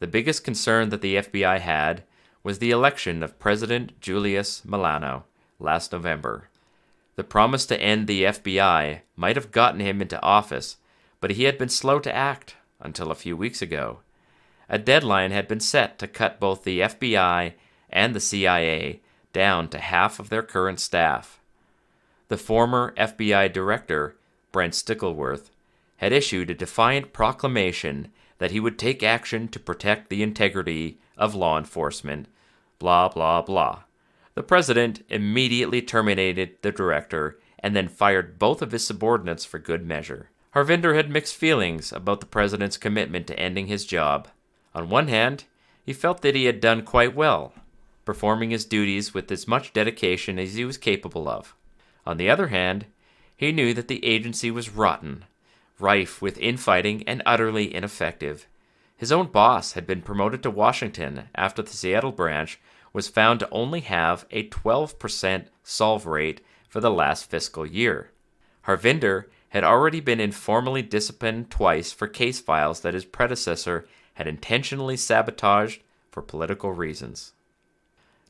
The biggest concern that the FBI had was the election of President Julius Malema last November. The promise to end the FBI might have gotten him into office, but he had been slow to act until a few weeks ago. A deadline had been set to cut both the FBI and the CIA down to half of their current staff. The former FBI director, Brent Stickleworth, had issued a defiant proclamation that he would take action to protect the integrity of law enforcement, blah, blah, blah. The president immediately terminated the director and then fired both of his subordinates for good measure. Harvinder had mixed feelings about the president's commitment to ending his job. On one hand, he felt that he had done quite well, performing his duties with as much dedication as he was capable of. On the other hand, he knew that the agency was rotten, rife with infighting and utterly ineffective. His own boss had been promoted to Washington after the Seattle branch was found to only have a 12% solve rate for the last fiscal year. Harvinder had already been informally disciplined twice for case files that his predecessor had intentionally sabotaged for political reasons.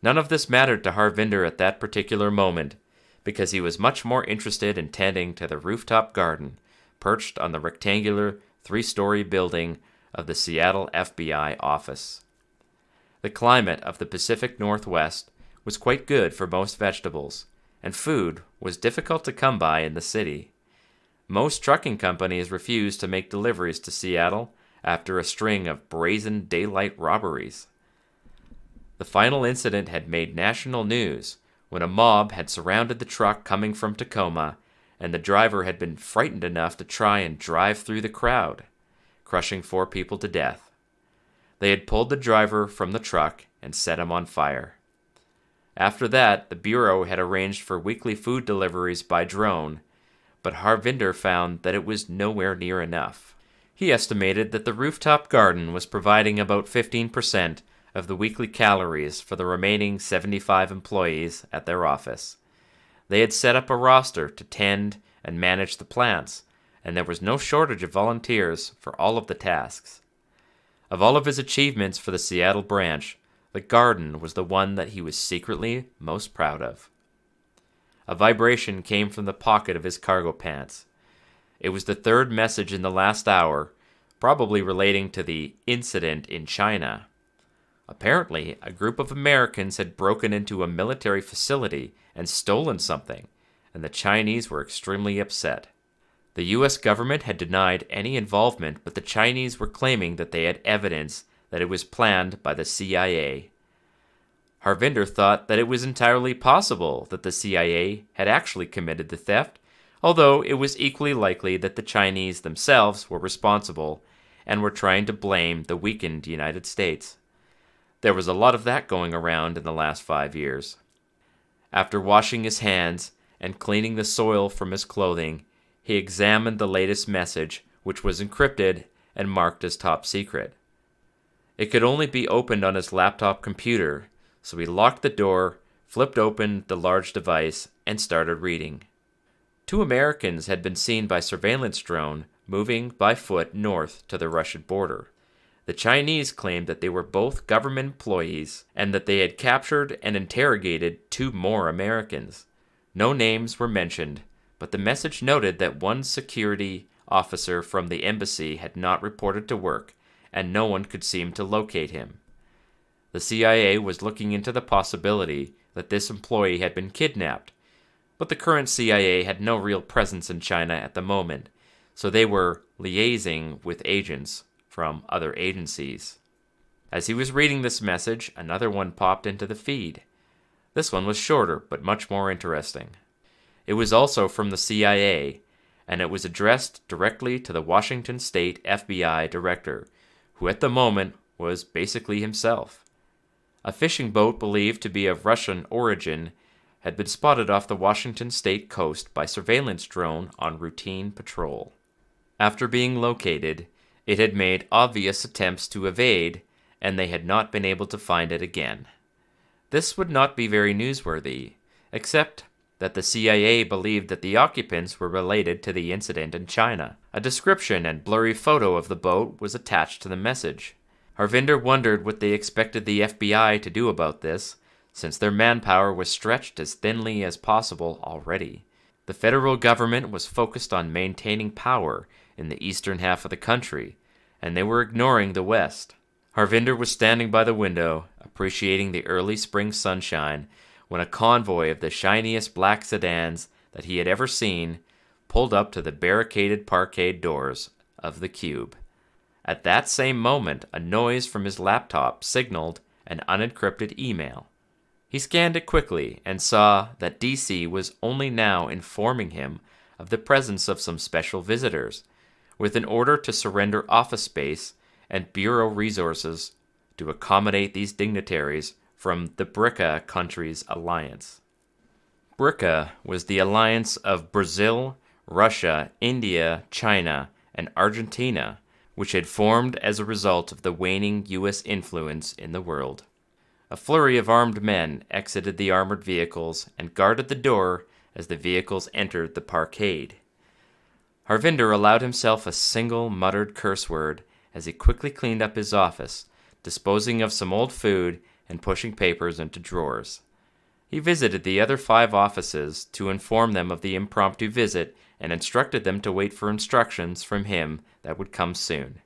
None of this mattered to Harvinder at that particular moment, because he was much more interested in tending to the rooftop garden perched on the rectangular 3-story building of the Seattle FBI office. The climate of the Pacific Northwest was quite good for most vegetables, and food was difficult to come by in the city. Most trucking companies refused to make deliveries to Seattle after a string of brazen daylight robberies. The final incident had made national news when a mob had surrounded the truck coming from Tacoma, and the driver had been frightened enough to try and drive through the crowd, crushing 4 people to death. They had pulled the driver from the truck and set him on fire. After that, the Bureau had arranged for weekly food deliveries by drone, but Harvinder found that it was nowhere near enough. He estimated that the rooftop garden was providing about 15% of the weekly calories for the remaining 75 employees at their office. They had set up a roster to tend and manage the plants, and there was no shortage of volunteers for all of the tasks. Of all of his achievements for the Seattle branch, the garden was the one that he was secretly most proud of. A vibration came from the pocket of his cargo pants. It was the 3rd message in the last hour, probably relating to the incident in China. Apparently, a group of Americans had broken into a military facility and stolen something, and the Chinese were extremely upset. The U.S. government had denied any involvement, but the Chinese were claiming that they had evidence that it was planned by the CIA. Harvinder thought that it was entirely possible that the CIA had actually committed the theft, although it was equally likely that the Chinese themselves were responsible and were trying to blame the weakened United States. There was a lot of that going around in the last 5 years. After washing his hands and cleaning the soil from his clothing, he examined the latest message, which was encrypted and marked as top secret. It could only be opened on his laptop computer, so he locked the door, flipped open the large device, and started reading. 2 Americans had been seen by surveillance drone moving by foot north to the Russian border. The Chinese claimed that they were both government employees and that they had captured and interrogated 2 more Americans. No names were mentioned, but the message noted that one security officer from the embassy had not reported to work, and no one could seem to locate him. The CIA was looking into the possibility that this employee had been kidnapped, but the current CIA had no real presence in China at the moment, so they were liaising with agents from other agencies. As he was reading this message, another one popped into the feed. This one was shorter, but much more interesting. It was also from the CIA, and it was addressed directly to the Washington State FBI director, who at the moment was basically himself. A fishing boat believed to be of Russian origin had been spotted off the Washington State coast by surveillance drone on routine patrol. After being located, it had made obvious attempts to evade, and they had not been able to find it again. This would not be very newsworthy, except that the CIA believed that the occupants were related to the incident in China. A description and blurry photo of the boat was attached to the message. Harvinder wondered what they expected the FBI to do about this, since their manpower was stretched as thinly as possible already. The federal government was focused on maintaining power in the eastern half of the country, and they were ignoring the west. Harvinder was standing by the window, appreciating the early spring sunshine, when a convoy of the shiniest black sedans that he had ever seen pulled up to the barricaded parkade doors of the Cube. At that same moment, a noise from his laptop signaled an unencrypted email. He scanned it quickly and saw that DC was only now informing him of the presence of some special visitors, with an order to surrender office space and bureau resources to accommodate these dignitaries from the BRICA countries' alliance. BRICA was the alliance of Brazil, Russia, India, China, and Argentina, which had formed as a result of the waning U.S. influence in the world. A flurry of armed men exited the armored vehicles and guarded the door as the vehicles entered the parkade. Harvinder allowed himself a single muttered curse word as he quickly cleaned up his office, disposing of some old food and pushing papers into drawers. He visited the other 5 offices to inform them of the impromptu visit and instructed them to wait for instructions from him that would come soon.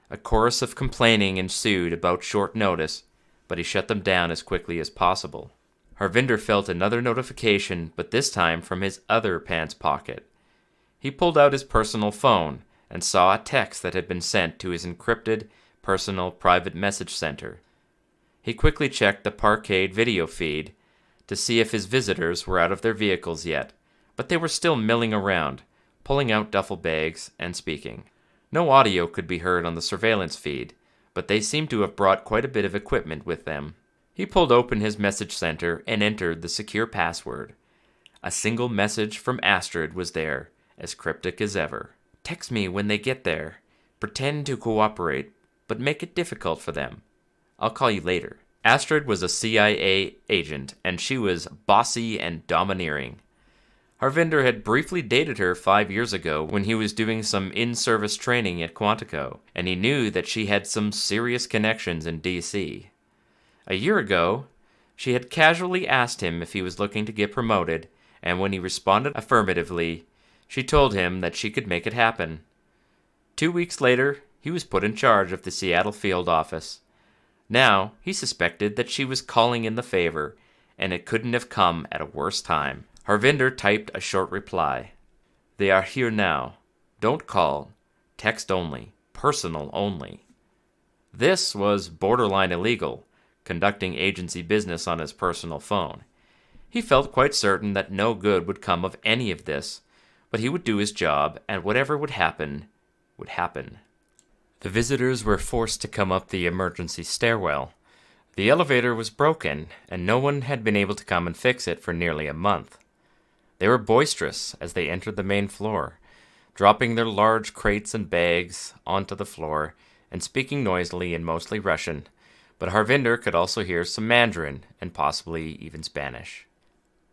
A chorus of complaining ensued about short notice, but he shut them down as quickly as possible. Harvinder felt another notification, but this time from his other pants pocket. He pulled out his personal phone and saw a text that had been sent to his encrypted, personal private message center. He quickly checked the parkade video feed to see if his visitors were out of their vehicles yet, but they were still milling around, pulling out duffel bags and speaking. No audio could be heard on the surveillance feed, but they seemed to have brought quite a bit of equipment with them. He pulled open his message center and entered the secure password. A single message from Astrid was there, as cryptic as ever. Text me when they get there. Pretend to cooperate, but make it difficult for them. I'll call you later. Astrid was a CIA agent, and she was bossy and domineering. Harvinder had briefly dated her 5 years ago when he was doing some in-service training at Quantico, and he knew that she had some serious connections in DC. A year ago, she had casually asked him if he was looking to get promoted, and when he responded affirmatively, she told him that she could make it happen. 2 weeks later, he was put in charge of the Seattle field office. Now, he suspected that she was calling in the favor, and it couldn't have come at a worse time. Harvinder typed a short reply. They are here now. Don't call. Text only. Personal only. This was borderline illegal, conducting agency business on his personal phone. He felt quite certain that no good would come of any of this, but he would do his job, and whatever would happen, would happen. The visitors were forced to come up the emergency stairwell. The elevator was broken, and no one had been able to come and fix it for nearly a month. They were boisterous as they entered the main floor, dropping their large crates and bags onto the floor and speaking noisily in mostly Russian, but Harvinder could also hear some Mandarin and possibly even Spanish.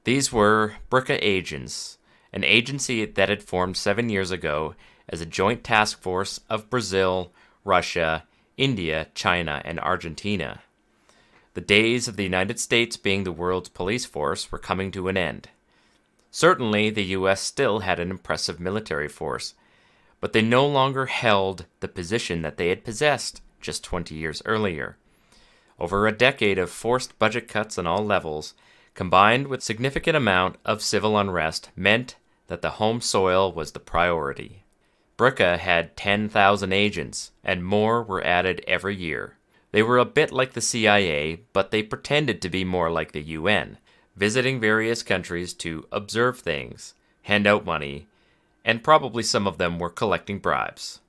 These were BRICA agents, an agency that had formed 7 years ago as a joint task force of Brazil, Russia, India, China, and Argentina. The days of the United States being the world's police force were coming to an end. Certainly, the U.S. still had an impressive military force, but they no longer held the position that they had possessed just 20 years earlier. Over a decade of forced budget cuts on all levels, combined with significant amount of civil unrest, meant that the home soil was the priority. Bricka had 10,000 agents, and more were added every year. They were a bit like the CIA, but they pretended to be more like the UN, visiting various countries to observe things, hand out money, and probably some of them were collecting bribes.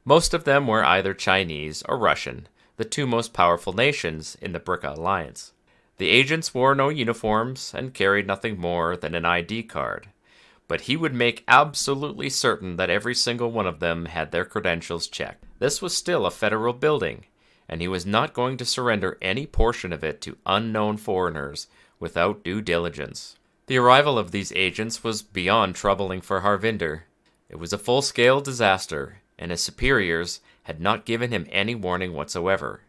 Most of them were either Chinese or Russian, the two most powerful nations in the Bricka alliance. The agents wore no uniforms and carried nothing more than an ID card, but he would make absolutely certain that every single one of them had their credentials checked. This was still a federal building, and he was not going to surrender any portion of it to unknown foreigners without due diligence. The arrival of these agents was beyond troubling for Harvinder. It was a full-scale disaster, and his superiors had not given him any warning whatsoever.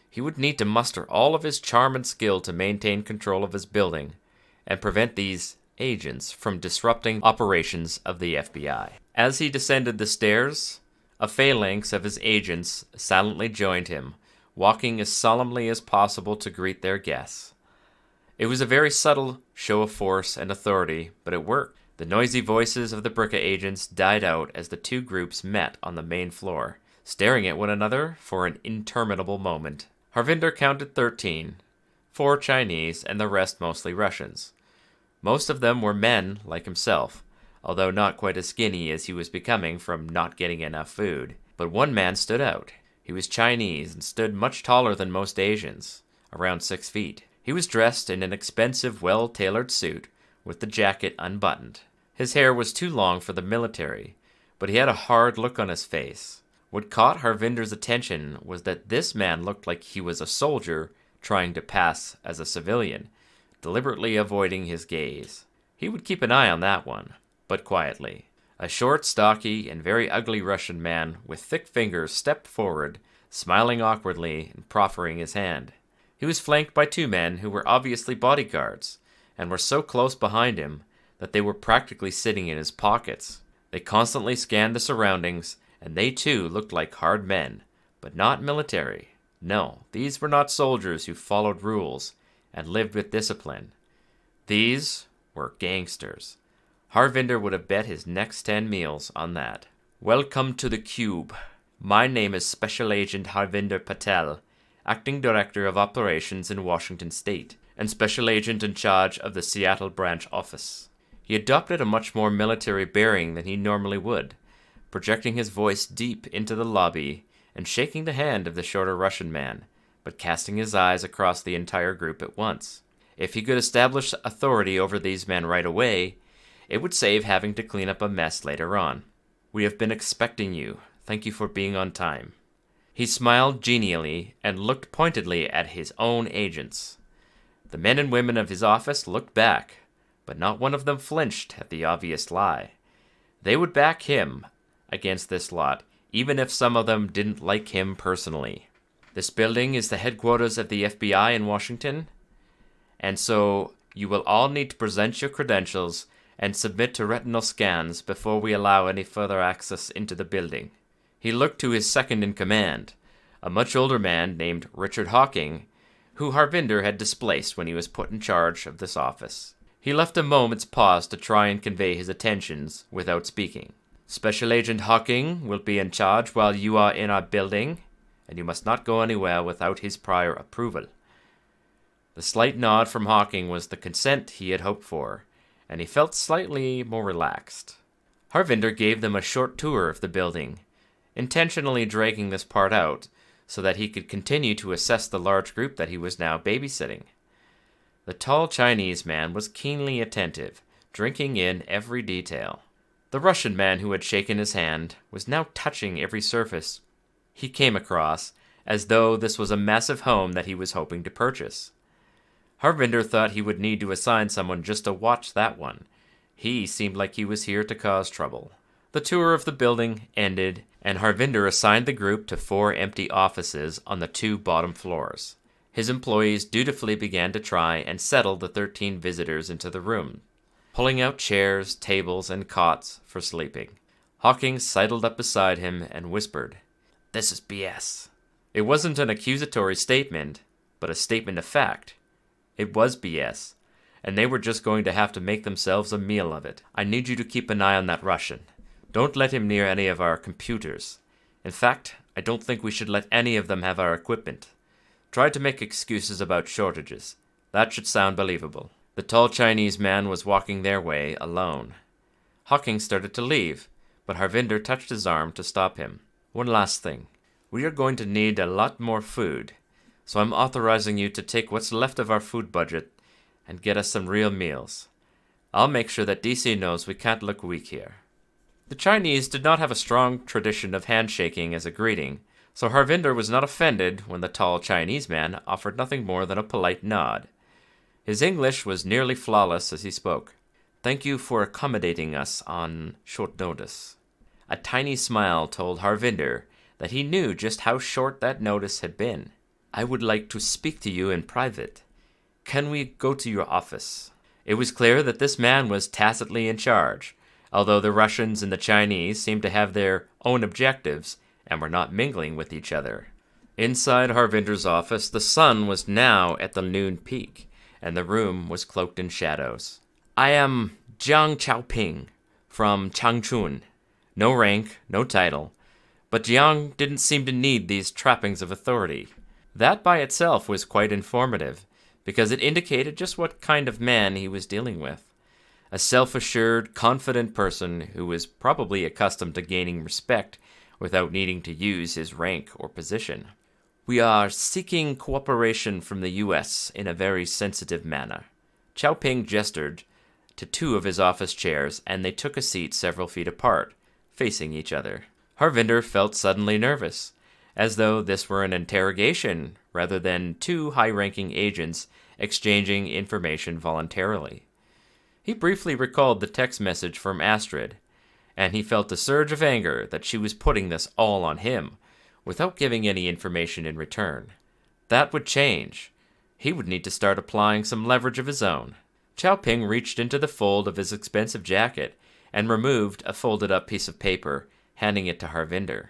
He would need to muster all of his charm and skill to maintain control of his building, and prevent these agents from disrupting operations of the FBI. As he descended the stairs, a phalanx of his agents silently joined him, walking as solemnly as possible to greet their guests. It was a very subtle show of force and authority, but it worked. The noisy voices of the Bricka agents died out as the two groups met on the main floor, staring at one another for an interminable moment. Harvinder counted 13, 4 Chinese and the rest mostly Russians. Most of them were men like himself, although not quite as skinny as he was becoming from not getting enough food. But one man stood out. He was Chinese and stood much taller than most Asians, around 6 feet. He was dressed in an expensive, well-tailored suit, with the jacket unbuttoned. His hair was too long for the military, but he had a hard look on his face. What caught Harvinder's attention was that this man looked like he was a soldier trying to pass as a civilian, deliberately avoiding his gaze. He would keep an eye on that one, but quietly. A short, stocky, and very ugly Russian man with thick fingers stepped forward, smiling awkwardly and proffering his hand. He was flanked by 2 men who were obviously bodyguards, and were so close behind him that they were practically sitting in his pockets. They constantly scanned the surroundings, and they too looked like hard men, but not military. No, these were not soldiers who followed rules and lived with discipline. These were gangsters. Harvinder would have bet his next 10 meals on that. Welcome to the Cube. My name is Special Agent Harvinder Patel, Acting Director of Operations in Washington State, and Special Agent in charge of the Seattle branch office. He adopted a much more military bearing than he normally would, projecting his voice deep into the lobby and shaking the hand of the shorter Russian man, but casting his eyes across the entire group at once. If he could establish authority over these men right away, it would save having to clean up a mess later on. We have been expecting you. Thank you for being on time. He smiled genially and looked pointedly at his own agents. The men and women of his office looked back, but not one of them flinched at the obvious lie. They would back him against this lot, even if some of them didn't like him personally. This building is the headquarters of the FBI in Washington, and so you will all need to present your credentials and submit to retinal scans before we allow any further access into the building. He looked to his second-in-command, a much older man named Richard Hawking, who Harvinder had displaced when he was put in charge of this office. He left a moment's pause to try and convey his intentions without speaking. Special Agent Hawking will be in charge while you are in our building, and you must not go anywhere without his prior approval. The slight nod from Hawking was the consent he had hoped for, and he felt slightly more relaxed. Harvinder gave them a short tour of the building, intentionally dragging this part out so that he could continue to assess the large group that he was now babysitting. The tall Chinese man was keenly attentive, drinking in every detail. The Russian man who had shaken his hand was now touching every surface he came across, as though this was a massive home that he was hoping to purchase. Harvinder thought he would need to assign someone just to watch that one. He seemed like he was here to cause trouble. The tour of the building ended, and Harvinder assigned the group to 4 empty offices on the 2 bottom floors. His employees dutifully began to try and settle the 13 visitors into the room, pulling out chairs, tables, and cots for sleeping. Hawking sidled up beside him and whispered, "This is BS." It wasn't an accusatory statement, but a statement of fact. It was BS, and they were just going to have to make themselves a meal of it. I need you to keep an eye on that Russian. Don't let him near any of our computers. In fact, I don't think we should let any of them have our equipment. Try to make excuses about shortages. That should sound believable. The tall Chinese man was walking their way alone. Hawking started to leave, but Harvinder touched his arm to stop him. One last thing. We are going to need a lot more food, so I'm authorizing you to take what's left of our food budget and get us some real meals. I'll make sure that DC knows we can't look weak here. The Chinese did not have a strong tradition of handshaking as a greeting, so Harvinder was not offended when the tall Chinese man offered nothing more than a polite nod. His English was nearly flawless as he spoke. Thank you for accommodating us on short notice. A tiny smile told Harvinder that he knew just how short that notice had been. I would like to speak to you in private. Can we go to your office? It was clear that this man was tacitly in charge, although the Russians and the Chinese seemed to have their own objectives and were not mingling with each other. Inside Harvinder's office, the sun was now at the noon peak, and the room was cloaked in shadows. I am Jiang Chaoping from Changchun. No rank, no title, but Jiang didn't seem to need these trappings of authority. That by itself was quite informative, because it indicated just what kind of man he was dealing with. A self-assured, confident person who was probably accustomed to gaining respect without needing to use his rank or position. We are seeking cooperation from the U.S. in a very sensitive manner. Chaoping gestured to two of his office chairs, and they took a seat several feet apart, facing each other. Harvinder felt suddenly nervous, as though this were an interrogation rather than two high-ranking agents exchanging information voluntarily. He briefly recalled the text message from Astrid, and he felt a surge of anger that she was putting this all on him, without giving any information in return. That would change. He would need to start applying some leverage of his own. Chaoping reached into the fold of his expensive jacket and removed a folded-up piece of paper, handing it to Harvinder.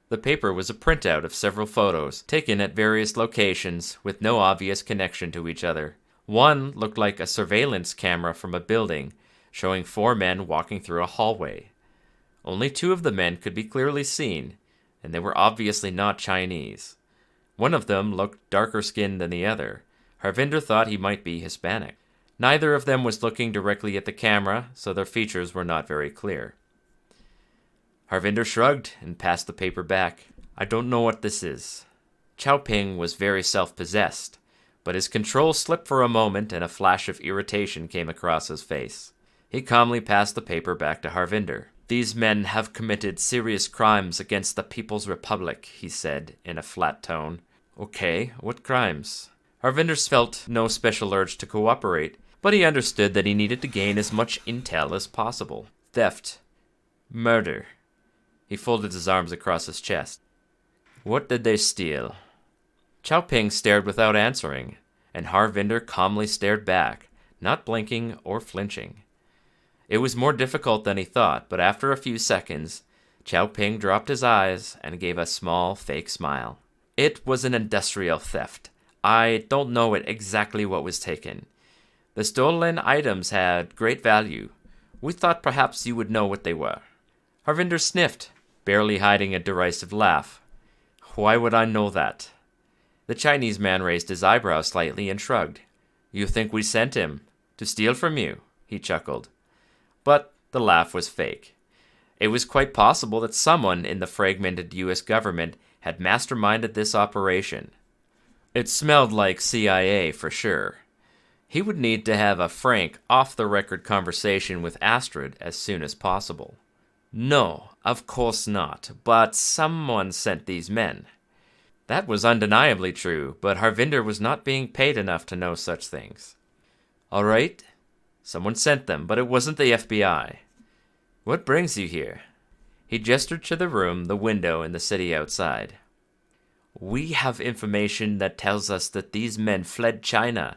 The paper was a printout of several photos, taken at various locations with no obvious connection to each other. One looked like a surveillance camera from a building, showing 4 men walking through a hallway. Only 2 of the men could be clearly seen, and they were obviously not Chinese. One of them looked darker-skinned than the other. Harvinder thought he might be Hispanic. Neither of them was looking directly at the camera, so their features were not very clear. Harvinder shrugged and passed the paper back. I don't know what this is. Chaoping was very self-possessed, but his control slipped for a moment and a flash of irritation came across his face. He calmly passed the paper back to Harvinder. These men have committed serious crimes against the People's Republic, he said in a flat tone. Okay, what crimes? Harvinder felt no special urge to cooperate, but he understood that he needed to gain as much intel as possible. Theft. Murder. He folded his arms across his chest. What did they steal? Chaoping stared without answering, and Harvinder calmly stared back, not blinking or flinching. It was more difficult than he thought, but after a few seconds, Chaoping dropped his eyes and gave a small, fake smile. It was an industrial theft. I don't know exactly what was taken. The stolen items had great value. We thought perhaps you would know what they were. Harvinder sniffed, barely hiding a derisive laugh. Why would I know that? The Chinese man raised his eyebrows slightly and shrugged. You think we sent him to steal from you? He chuckled. But the laugh was fake. It was quite possible that someone in the fragmented U.S. government had masterminded this operation. It smelled like CIA for sure. He would need to have a frank, off-the-record conversation with Astrid as soon as possible. No, of course not, but someone sent these men. That was undeniably true, but Harvinder was not being paid enough to know such things. All right, someone sent them, but it wasn't the FBI. What brings you here? He gestured to the room, the window, and the city outside. We have information that tells us that these men fled China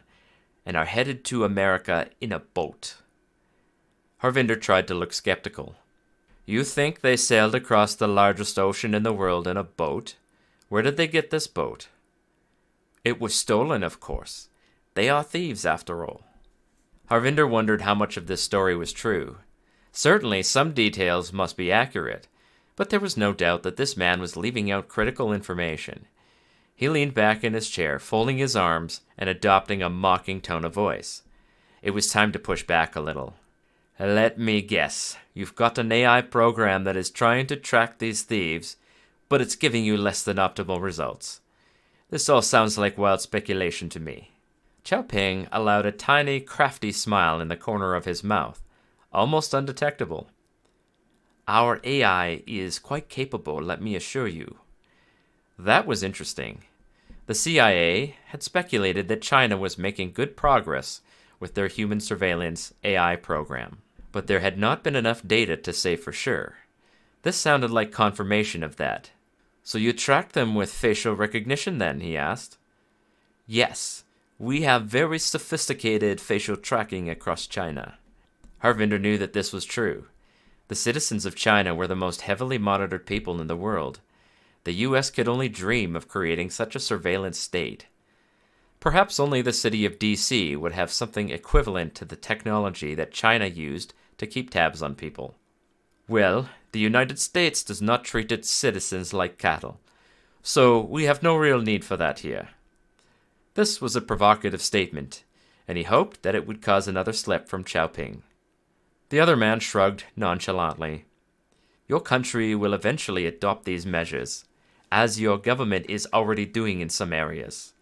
and are headed to America in a boat. Harvinder tried to look skeptical. You think they sailed across the largest ocean in the world in a boat? Where did they get this boat? It was stolen, of course. They are thieves, after all. Harvinder wondered how much of this story was true. Certainly, some details must be accurate, but there was no doubt that this man was leaving out critical information. He leaned back in his chair, folding his arms and adopting a mocking tone of voice. It was time to push back a little. Let me guess. You've got an AI program that is trying to track these thieves, but it's giving you less than optimal results. This all sounds like wild speculation to me. Chao Ping allowed a tiny, crafty smile in the corner of his mouth, almost undetectable. Our AI is quite capable, let me assure you. That was interesting. The CIA had speculated that China was making good progress with their human surveillance AI program, but there had not been enough data to say for sure. This sounded like confirmation of that. So you tracked them with facial recognition then, he asked. Yes, we have very sophisticated facial tracking across China. Harvinder knew that this was true. The citizens of China were the most heavily monitored people in the world. The U.S. could only dream of creating such a surveillance state. Perhaps only the city of D.C. would have something equivalent to the technology that China used to keep tabs on people. Well, the United States does not treat its citizens like cattle, so we have no real need for that here. This was a provocative statement, and he hoped that it would cause another slip from Chao Ping. The other man shrugged nonchalantly. Your country will eventually adopt these measures, as your government is already doing in some areas.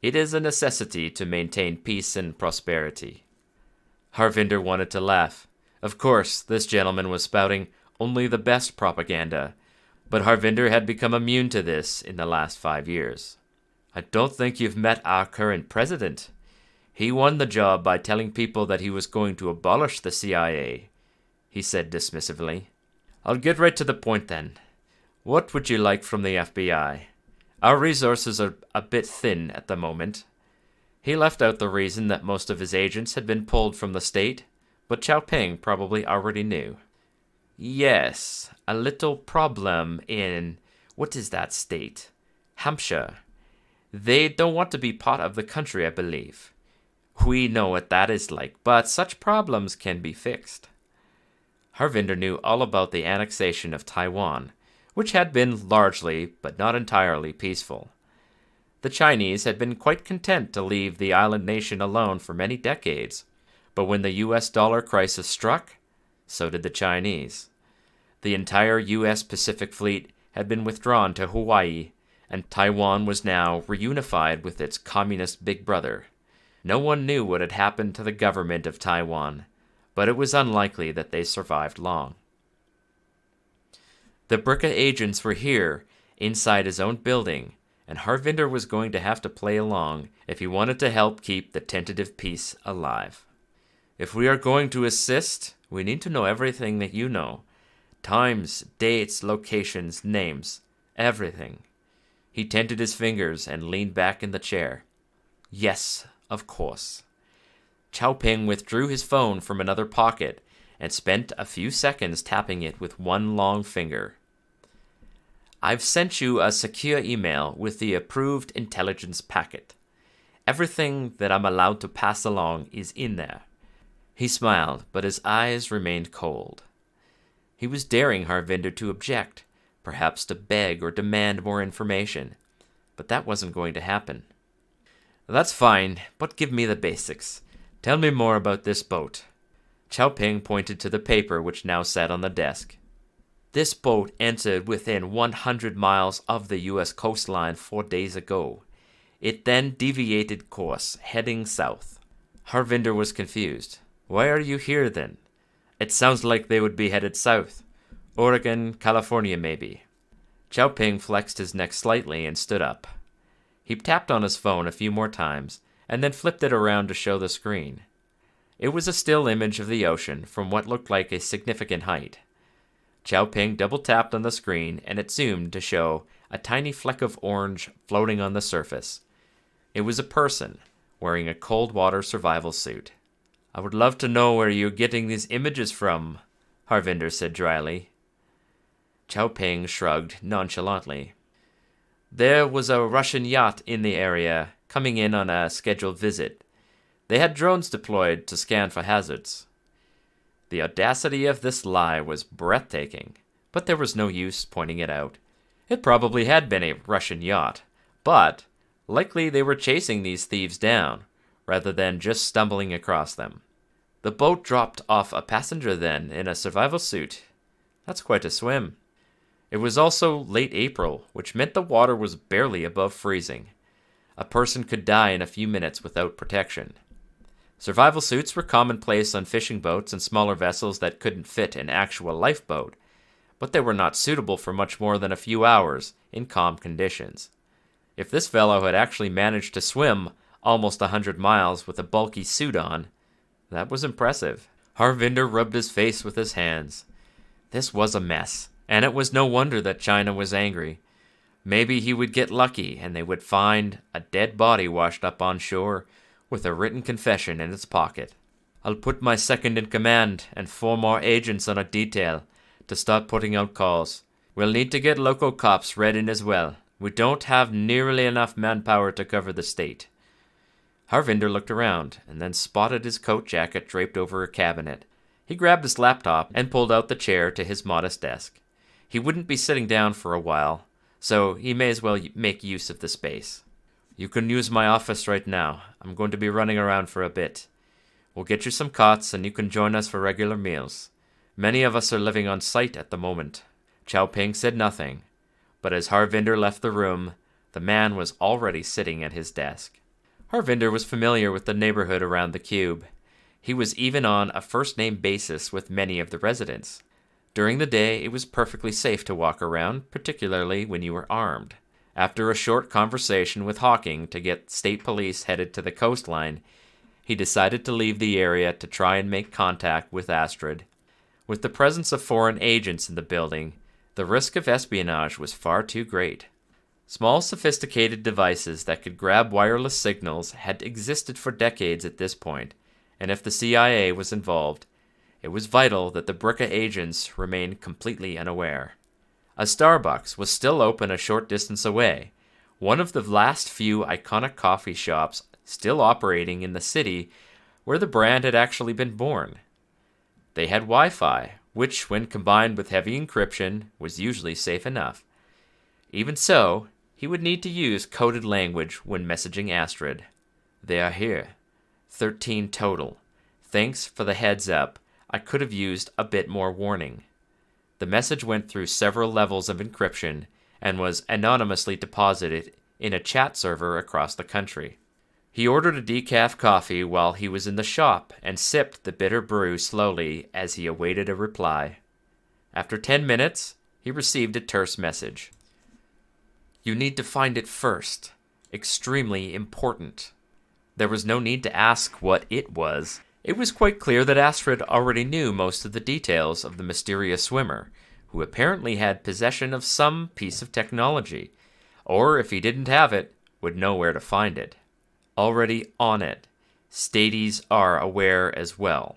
It is a necessity to maintain peace and prosperity. Harvinder wanted to laugh. Of course, this gentleman was spouting only the best propaganda, but Harvinder had become immune to this in the last 5 years. I don't think you've met our current president. He won the job by telling people that he was going to abolish the CIA, he said dismissively. I'll get right to the point then. What would you like from the FBI? Our resources are a bit thin at the moment. He left out the reason that most of his agents had been pulled from the state, but Chao Ping probably already knew. Yes, a little problem in, what is that state? Hampshire. They don't want to be part of the country, I believe. We know what that is like, but such problems can be fixed. Harvinder knew all about the annexation of Taiwan, which had been largely, but not entirely, peaceful. The Chinese had been quite content to leave the island nation alone for many decades, but when the US dollar crisis struck, so did the Chinese. The entire US Pacific Fleet had been withdrawn to Hawaii, and Taiwan was now reunified with its communist big brother. No one knew what had happened to the government of Taiwan, but it was unlikely that they survived long. The Bricka agents were here, inside his own building, and Harvinder was going to have to play along if he wanted to help keep the tentative peace alive. If we are going to assist, we need to know everything that you know. Times, dates, locations, names, everything. He tented his fingers and leaned back in the chair. Yes, of course. Chao Ping withdrew his phone from another pocket and spent a few seconds tapping it with one long finger. I've sent you a secure email with the approved intelligence packet. Everything that I'm allowed to pass along is in there. He smiled, but his eyes remained cold. He was daring Harvinder to object, perhaps to beg or demand more information, but that wasn't going to happen. That's fine, but give me the basics. Tell me more about this boat. Chao Ping pointed to the paper which now sat on the desk. This boat entered within 100 miles of the U.S. coastline 4 days ago. It then deviated course, heading south. Harvinder was confused. Why are you here then? It sounds like they would be headed south. Oregon, California maybe. Chao Ping flexed his neck slightly and stood up. He tapped on his phone a few more times, and then flipped it around to show the screen. It was a still image of the ocean from what looked like a significant height. Chao Ping double-tapped on the screen, and it zoomed to show a tiny fleck of orange floating on the surface. It was a person, wearing a cold-water survival suit. I would love to know where you're getting these images from, Harvinder said dryly. Chao Ping shrugged nonchalantly. There was a Russian yacht in the area, coming in on a scheduled visit. They had drones deployed to scan for hazards. The audacity of this lie was breathtaking, but there was no use pointing it out. It probably had been a Russian yacht, but likely they were chasing these thieves down, rather than just stumbling across them. The boat dropped off a passenger then in a survival suit. That's quite a swim. It was also late April, which meant the water was barely above freezing. A person could die in a few minutes without protection. Survival suits were commonplace on fishing boats and smaller vessels that couldn't fit an actual lifeboat, but they were not suitable for much more than a few hours in calm conditions. If this fellow had actually managed to swim almost 100 miles with a bulky suit on, that was impressive. Harvinder rubbed his face with his hands. This was a mess, and it was no wonder that China was angry. Maybe he would get lucky and they would find a dead body washed up on shore with a written confession in its pocket. I'll put my second in command and 4 more agents on a detail to start putting out calls. We'll need to get local cops read in as well. We don't have nearly enough manpower to cover the state. Harvinder looked around and then spotted his coat jacket draped over a cabinet. He grabbed his laptop and pulled out the chair to his modest desk. He wouldn't be sitting down for a while, so he may as well make use of the space. You can use my office right now. I'm going to be running around for a bit. We'll get you some cots and you can join us for regular meals. Many of us are living on site at the moment. Chow Ping said nothing, but as Harvinder left the room, the man was already sitting at his desk. Harvinder was familiar with the neighborhood around the cube. He was even on a first-name basis with many of the residents. During the day, it was perfectly safe to walk around, particularly when you were armed. After a short conversation with Hawking to get state police headed to the coastline, he decided to leave the area to try and make contact with Astrid. With the presence of foreign agents in the building, the risk of espionage was far too great. Small, sophisticated devices that could grab wireless signals had existed for decades at this point, and if the CIA was involved, it was vital that the Bricka agents remain completely unaware. A Starbucks was still open a short distance away, one of the last few iconic coffee shops still operating in the city where the brand had actually been born. They had Wi-Fi, which, when combined with heavy encryption, was usually safe enough. Even so, he would need to use coded language when messaging Astrid. They are here. 13 total. Thanks for the heads up. I could have used a bit more warning. The message went through several levels of encryption and was anonymously deposited in a chat server across the country. He ordered a decaf coffee while he was in the shop and sipped the bitter brew slowly as he awaited a reply. After 10 minutes, he received a terse message. You need to find it first. Extremely important. There was no need to ask what it was. It was quite clear that Astrid already knew most of the details of the mysterious swimmer, who apparently had possession of some piece of technology, or if he didn't have it, would know where to find it. Already on it, Staties are aware as well.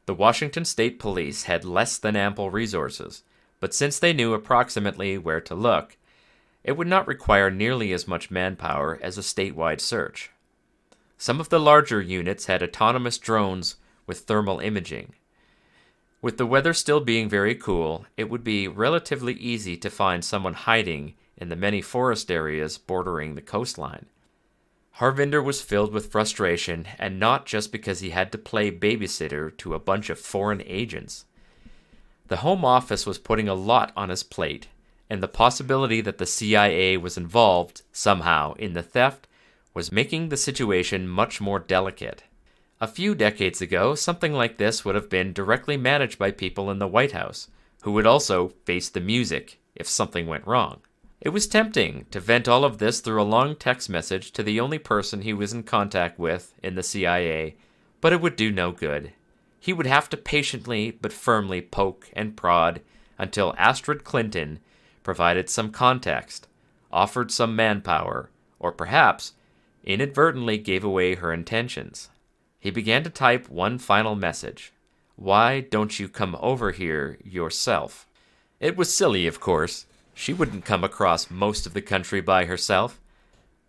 The Washington State Police had less than ample resources, but since they knew approximately where to look, it would not require nearly as much manpower as a statewide search. Some of the larger units had autonomous drones with thermal imaging. With the weather still being very cool, it would be relatively easy to find someone hiding in the many forest areas bordering the coastline. Harvinder was filled with frustration, and not just because he had to play babysitter to a bunch of foreign agents. The Home Office was putting a lot on his plate, and the possibility that the CIA was involved, somehow, in the theft was making the situation much more delicate. A few decades ago, something like this would have been directly managed by people in the White House, who would also face the music if something went wrong. It was tempting to vent all of this through a long text message to the only person he was in contact with in the CIA, but it would do no good. He would have to patiently but firmly poke and prod until Astrid Clinton provided some context, offered some manpower, or perhaps inadvertently gave away her intentions. He began to type one final message. Why don't you come over here yourself? It was silly, of course. She wouldn't come across most of the country by herself.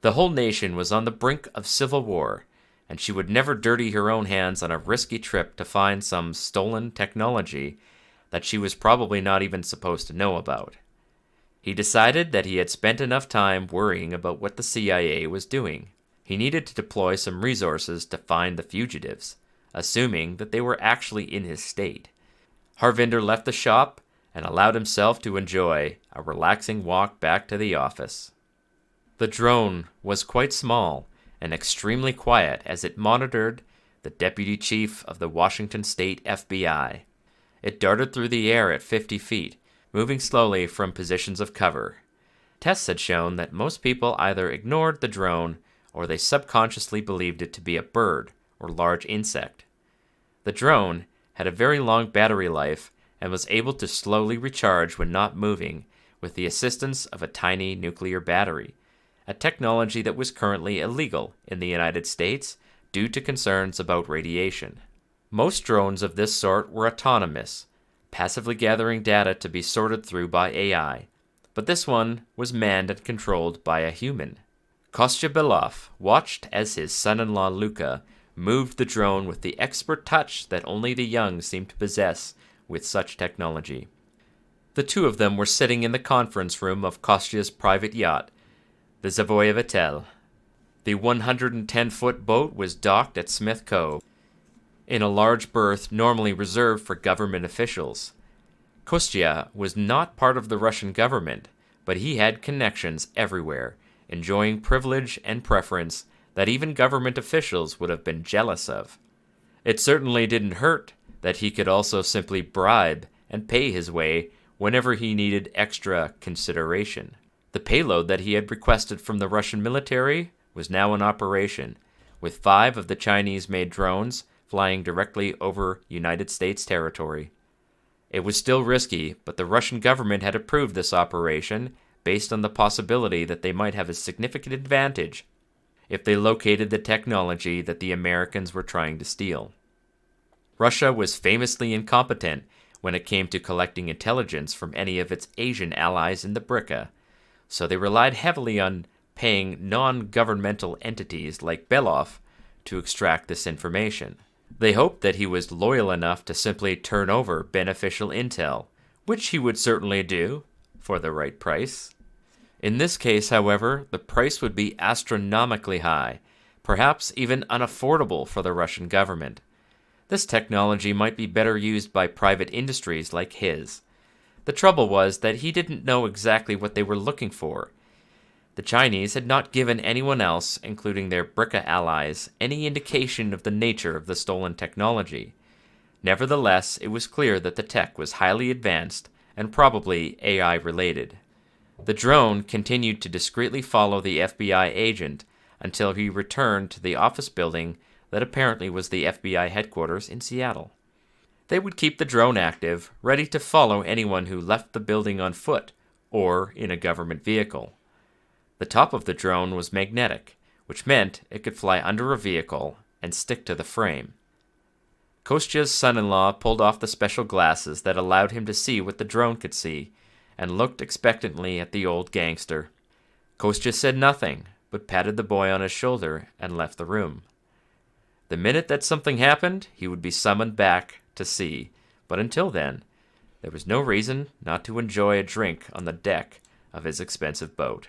The whole nation was on the brink of civil war, and she would never dirty her own hands on a risky trip to find some stolen technology that she was probably not even supposed to know about. He decided that he had spent enough time worrying about what the CIA was doing. He needed to deploy some resources to find the fugitives, assuming that they were actually in his state. Harvinder left the shop and allowed himself to enjoy a relaxing walk back to the office. The drone was quite small and extremely quiet as it monitored the deputy chief of the Washington State FBI. It darted through the air at 50 feet, moving slowly from positions of cover. Tests had shown that most people either ignored the drone or they subconsciously believed it to be a bird or large insect. The drone had a very long battery life and was able to slowly recharge when not moving with the assistance of a tiny nuclear battery, a technology that was currently illegal in the United States due to concerns about radiation. Most drones of this sort were autonomous, passively gathering data to be sorted through by AI, but this one was manned and controlled by a human. Kostya Belov watched as his son-in-law Luka moved the drone with the expert touch that only the young seem to possess with such technology. The two of them were sitting in the conference room of Kostya's private yacht, the Zavoye. The 110-foot boat was docked at Smith Cove, in a large berth normally reserved for government officials. Kostya was not part of the Russian government, but he had connections everywhere, enjoying privilege and preference that even government officials would have been jealous of. It certainly didn't hurt that he could also simply bribe and pay his way whenever he needed extra consideration. The payload that he had requested from the Russian military was now in operation, with 5 of the Chinese-made drones flying directly over United States territory. It was still risky, but the Russian government had approved this operation based on the possibility that they might have a significant advantage if they located the technology that the Americans were trying to steal. Russia was famously incompetent when it came to collecting intelligence from any of its Asian allies in the BRICA, so they relied heavily on paying non-governmental entities like Belov to extract this information. They hoped that he was loyal enough to simply turn over beneficial intel, which he would certainly do, for the right price. In this case, however, the price would be astronomically high, perhaps even unaffordable for the Russian government. This technology might be better used by private industries like his. The trouble was that he didn't know exactly what they were looking for. The Chinese had not given anyone else, including their BRICA allies, any indication of the nature of the stolen technology. Nevertheless, it was clear that the tech was highly advanced and probably AI-related. The drone continued to discreetly follow the FBI agent until he returned to the office building that apparently was the FBI headquarters in Seattle. They would keep the drone active, ready to follow anyone who left the building on foot or in a government vehicle. The top of the drone was magnetic, which meant it could fly under a vehicle and stick to the frame. Kostya's son-in-law pulled off the special glasses that allowed him to see what the drone could see, and looked expectantly at the old gangster. Kostya said nothing, but patted the boy on his shoulder and left the room. The minute that something happened, he would be summoned back to see, but until then, there was no reason not to enjoy a drink on the deck of his expensive boat.